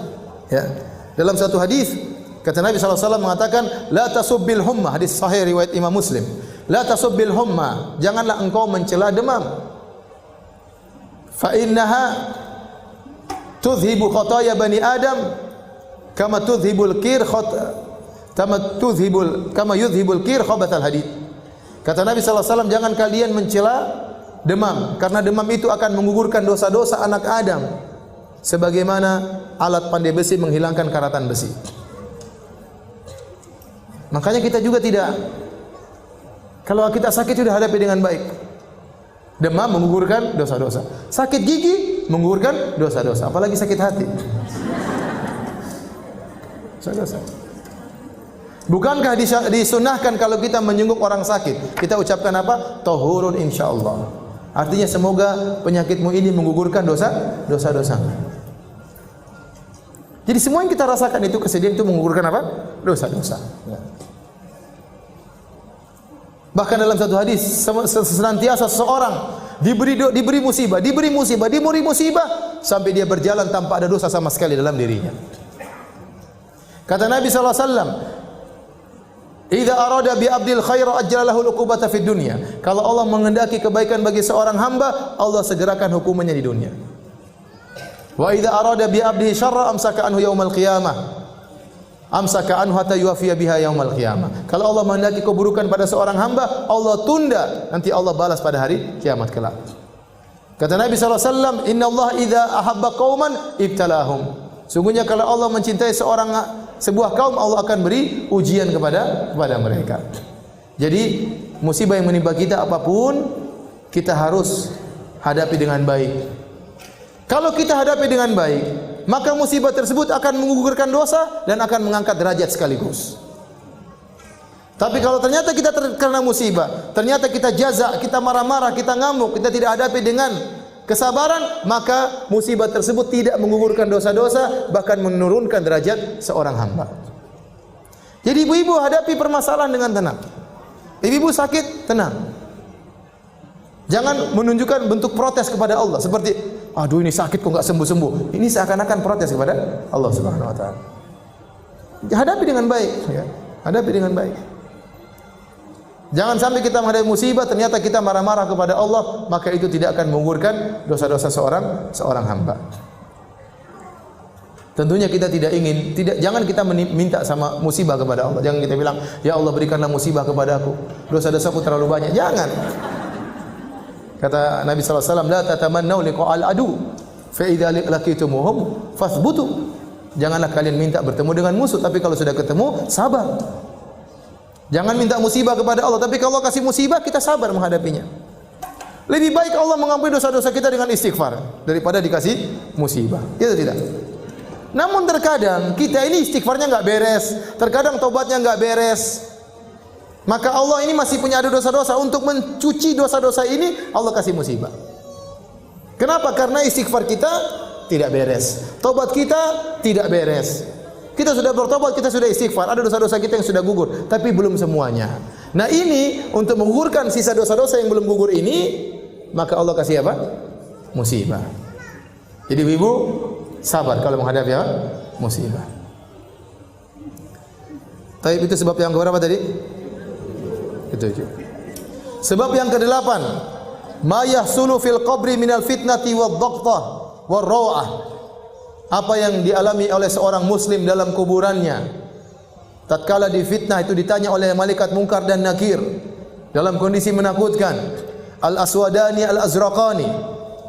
Ya. Dalam satu hadis kata Nabi SAW mengatakan, la tasubbil humma, hadis sahih riwayat Imam Muslim. La tasubbil humma, janganlah engkau mencela demam. Fa innaha tudhibu khataya bani Adam kama yudhibul kir khabathal hadid. Kata Nabi SAW, jangan kalian mencela demam, karena demam itu akan menggugurkan dosa-dosa anak Adam, sebagaimana alat pandai besi menghilangkan karatan besi. Makanya kita juga tidak, kalau kita sakit sudah hadapi dengan baik. Demam menggugurkan dosa-dosa. Sakit gigi menggugurkan dosa-dosa. Apalagi sakit hati. Dosa-dosa. Bukankah disunahkan kalau kita menjenguk orang sakit, kita ucapkan apa? Tahurun insyaallah. Artinya semoga penyakitmu ini menggugurkan dosa-dosa. Jadi semua yang kita rasakan itu, kesedihan itu menggugurkan apa? Dosa-dosa. Ya. Bahkan dalam satu hadis, senantiasa seseorang diberi musibah sampai dia berjalan tanpa ada dosa sama sekali dalam dirinya. Kata Nabi SAW, idza arada bi abdil khaira ajjalahu al-uqubata fid dunya. Kalau Allah menghendaki kebaikan bagi seorang hamba, Allah segerakan hukumannya di dunia. Wa idza arada bi abdihi syarra amsaka anhu yaumal qiyamah. Amsaka anhu hatta yuwafiya biha yaumal qiyamah. Kalau Allah menghendaki keburukan pada seorang hamba, Allah tunda, nanti Allah balas pada hari kiamat kelak. Kata Nabi SAW, inna Allah idza ahabba qauman ibtalahum. Sungguhnya kalau Allah mencintai sebuah kaum, Allah akan beri ujian kepada mereka. Jadi musibah yang menimpa kita apapun, kita harus hadapi dengan baik. Kalau kita hadapi dengan baik, maka musibah tersebut akan menggugurkan dosa dan akan mengangkat derajat sekaligus. Tapi kalau ternyata kita terkena musibah, ternyata kita jaza, kita marah-marah, kita ngamuk, kita tidak hadapi dengan kesabaran, maka musibah tersebut tidak menggugurkan dosa-dosa, bahkan menurunkan derajat seorang hamba. Jadi ibu-ibu hadapi permasalahan dengan tenang. Ibu-ibu sakit, tenang. Jangan menunjukkan bentuk protes kepada Allah seperti Aduh ini sakit kok enggak sembuh-sembuh. Ini seakan-akan protes kepada Allah Subhanahu wa taala. Hadapi dengan baik, ya. Hadapi dengan baik. Jangan sampai kita menghadapi musibah ternyata kita marah-marah kepada Allah, maka itu tidak akan menggugurkan dosa-dosa seorang hamba. Tentunya kita tidak ingin, jangan kita minta sama musibah kepada Allah. Jangan kita bilang, ya Allah berikanlah musibah kepadaku, dosa-dosaku terlalu banyak. Jangan. Kata Nabi SAW, la tatamannau liqa'al adu, fa idza laqitumuhum fathbutu. Janganlah kalian minta bertemu dengan musuh, tapi kalau sudah ketemu, sabar. Jangan minta musibah kepada Allah, tapi kalau Allah kasih musibah, kita sabar menghadapinya. Lebih baik Allah mengampuni dosa-dosa kita dengan istighfar daripada dikasih musibah. Itu tidak. Namun terkadang kita ini istighfarnya enggak beres, terkadang tobatnya enggak beres. Maka Allah ini masih punya ada dosa-dosa, untuk mencuci dosa-dosa ini Allah kasih musibah. Kenapa? Karena istighfar kita tidak beres, tobat kita tidak beres. Kita sudah bertobat, kita sudah istighfar, ada dosa-dosa kita yang sudah gugur, tapi belum semuanya. Nah ini untuk menggugurkan sisa dosa-dosa yang belum gugur ini, maka Allah kasih apa? Musibah. Jadi ibu sabar kalau menghadapi apa? Musibah. Tapi itu sebab yang keberapa tadi? Itu. Sebab yang ke-8, ma yahsulu fil qabri minal fitnati wad-dhaqtah war-raw'ah. Apa yang dialami oleh seorang muslim dalam kuburannya tatkala difitnah, itu ditanya oleh malaikat Munkar dan Nakir dalam kondisi menakutkan. Al-aswadani al-azraqani.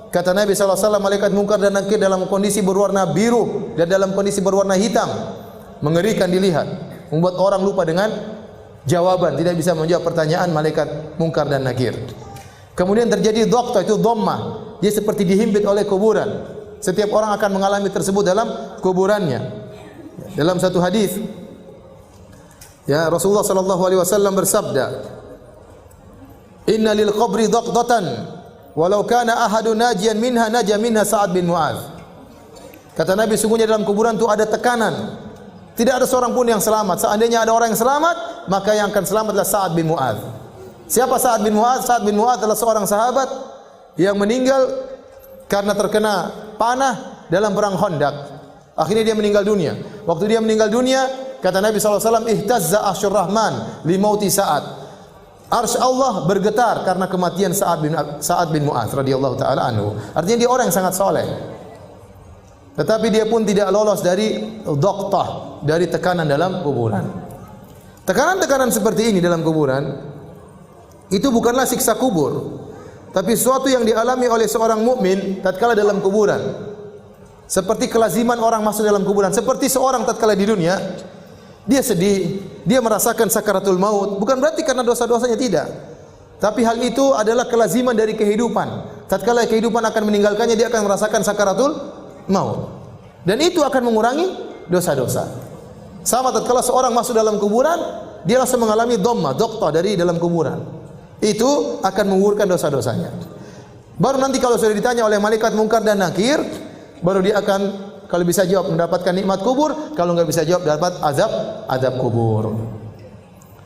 Kata Nabi SAW, malaikat Munkar dan Nakir dalam kondisi berwarna biru dan dalam kondisi berwarna hitam, mengerikan dilihat, membuat orang lupa dengan jawaban, tidak bisa menjawab pertanyaan malaikat Munkar dan Nakir. Kemudian terjadi dhaqtah, itu dhammah, dia seperti dihimpit oleh kuburan. Setiap orang akan mengalami tersebut dalam kuburannya. Dalam satu hadis, ya Rasulullah sallallahu alaihi wasallam bersabda, "Inna lil qabri dhaqdatan, walau kana ahadun najian minha naja minha Sa'ad bin Mu'adz." Kata Nabi, sungguhnya dalam kuburan itu ada tekanan. Tidak ada seorang pun yang selamat. Seandainya ada orang yang selamat, maka yang akan selamat adalah Sa'ad bin Mu'adz. Siapa Sa'ad bin Mu'adz? Sa'ad bin Mu'adz adalah seorang sahabat yang meninggal karena terkena panah dalam perang Khandaq. Akhirnya dia meninggal dunia. Waktu dia meninggal dunia, kata Nabi SAW, ihtazza arsyur rahman li mauti Sa'ad. Arsy Allah bergetar karena kematian Sa'ad bin Mu'adz radhiyallahu taala anhu. Artinya dia orang yang sangat soleh. Tetapi dia pun tidak lolos dari dhaqtah, dari tekanan dalam kuburan. Tekanan-tekanan seperti ini dalam kuburan itu bukanlah siksa kubur, tapi sesuatu yang dialami oleh seorang mukmin tatkala dalam kuburan. Seperti kelaziman orang masuk dalam kuburan. Seperti seorang tatkala di dunia, dia sedih, dia merasakan sakaratul maut. Bukan berarti karena dosa-dosanya, tidak. Tapi hal itu adalah kelaziman dari kehidupan. Tatkala kehidupan akan meninggalkannya, dia akan merasakan sakaratul maut. Dan itu akan mengurangi dosa-dosa. Sama tatkala seorang masuk dalam kuburan, dia langsung mengalami dhammah, dhaqtah dari dalam kuburan. Itu akan menggugurkan dosa-dosanya. Baru nanti kalau sudah ditanya oleh malaikat Munkar dan Nakir, baru dia akan kalau bisa jawab mendapatkan nikmat kubur, kalau enggak bisa jawab dapat azab kubur.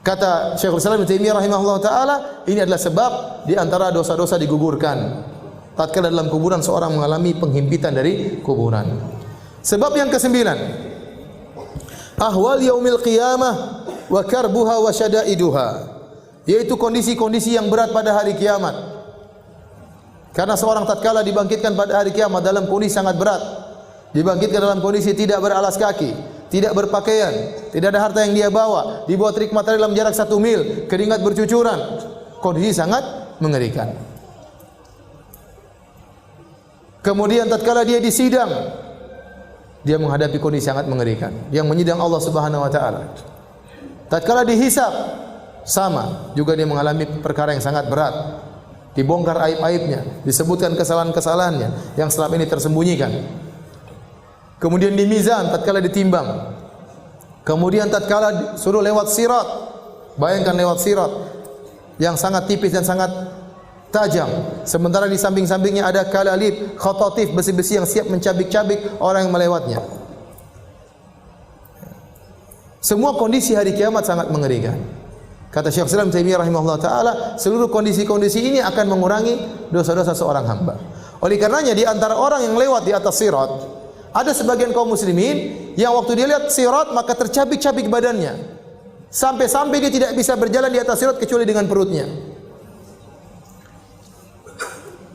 Kata Syekhul Islam Ibnu Taimiyah rahimahullah taala, ini adalah sebab di antara dosa-dosa digugurkan tatkala dalam kuburan seorang mengalami penghimpitan dari kuburan. Sebab yang ke-9, ahwal yaumil qiyamah wa karbuha wa syada'iduha, yaitu kondisi-kondisi yang berat pada hari kiamat. Karena seorang tatkala dibangkitkan pada hari kiamat dalam kondisi sangat berat. Dibangkitkan dalam kondisi tidak beralas kaki, tidak berpakaian, tidak ada harta yang dia bawa, dibawa terik matahari dalam jarak 1 mil, keringat bercucuran. Kondisi sangat mengerikan. Kemudian tatkala dia disidang, dia menghadapi kondisi sangat mengerikan, yang menyidang Allah Subhanahu wa taala. Tatkala dihisab, sama, juga dia mengalami perkara yang sangat berat. Dibongkar aib-aibnya, disebutkan kesalahan-kesalahannya yang selama ini tersembunyikan. Kemudian di mizan tatkala ditimbang. Kemudian tatkala suruh lewat sirat. Bayangkan lewat sirat yang sangat tipis dan sangat tajam. Sementara di samping-sampingnya ada kalalib, khatatif, besi-besi yang siap mencabik-cabik orang yang melewatnya. Semua kondisi hari kiamat sangat mengerikan. Kata Syekh Islam Taimiyah rahimahullah taala, seluruh kondisi-kondisi ini akan mengurangi dosa-dosa seorang hamba. Oleh karenanya di antara orang yang lewat di atas sirat, ada sebagian kaum muslimin yang waktu dia lihat sirat maka tercabik-cabik badannya. Sampai-sampai dia tidak bisa berjalan di atas sirat kecuali dengan perutnya.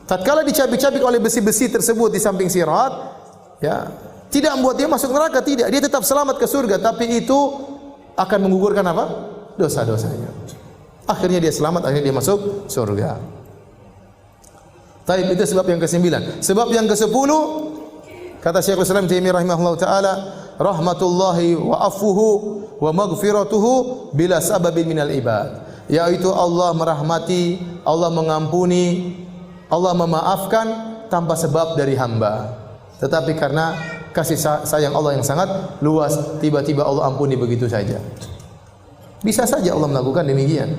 Tatkala dicabik-cabik oleh besi-besi tersebut di samping sirat, ya, tidak membuat dia masuk neraka, tidak. Dia tetap selamat ke surga, tapi itu akan menggugurkan apa? Dosa-dosanya. Akhirnya dia selamat, akhirnya dia masuk surga. Taib, itu sebab yang ke-9. Sebab yang ke-10, kata Syekhul Islam Taimiyah rahimahullah taala, rahmatullahi wa afuhu wa maghfiratuhu bila sababin minal ibad. Yaitu Allah merahmati, Allah mengampuni, Allah memaafkan tanpa sebab dari hamba. Tetapi karena kasih sayang Allah yang sangat luas, tiba-tiba Allah ampuni begitu saja. Bisa saja Allah melakukan demikian.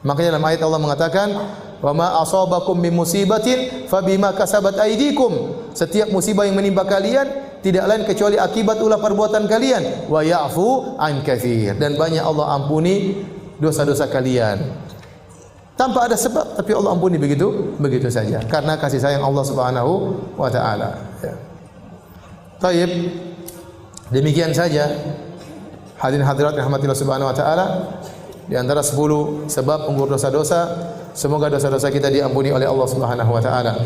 Makanya dalam ayat Allah mengatakan, "Wa ma asabakum min musibatin fabima kasabat aydikum." Setiap musibah yang menimpa kalian tidak lain kecuali akibat ulah perbuatan kalian. Wa ya'fu an katsir. Dan banyak Allah ampuni dosa-dosa kalian. Tanpa ada sebab, tapi Allah ampuni begitu saja. Karena kasih sayang Allah Subhanahu wa taala. Ya. Taib. Demikian saja. Hadirin hadirat rahmatillah Subhanahu wa taala. Di antara 10 sebab penggugur dosa-dosa, semoga dosa-dosa kita diampuni oleh Allah Subhanahu wa taala.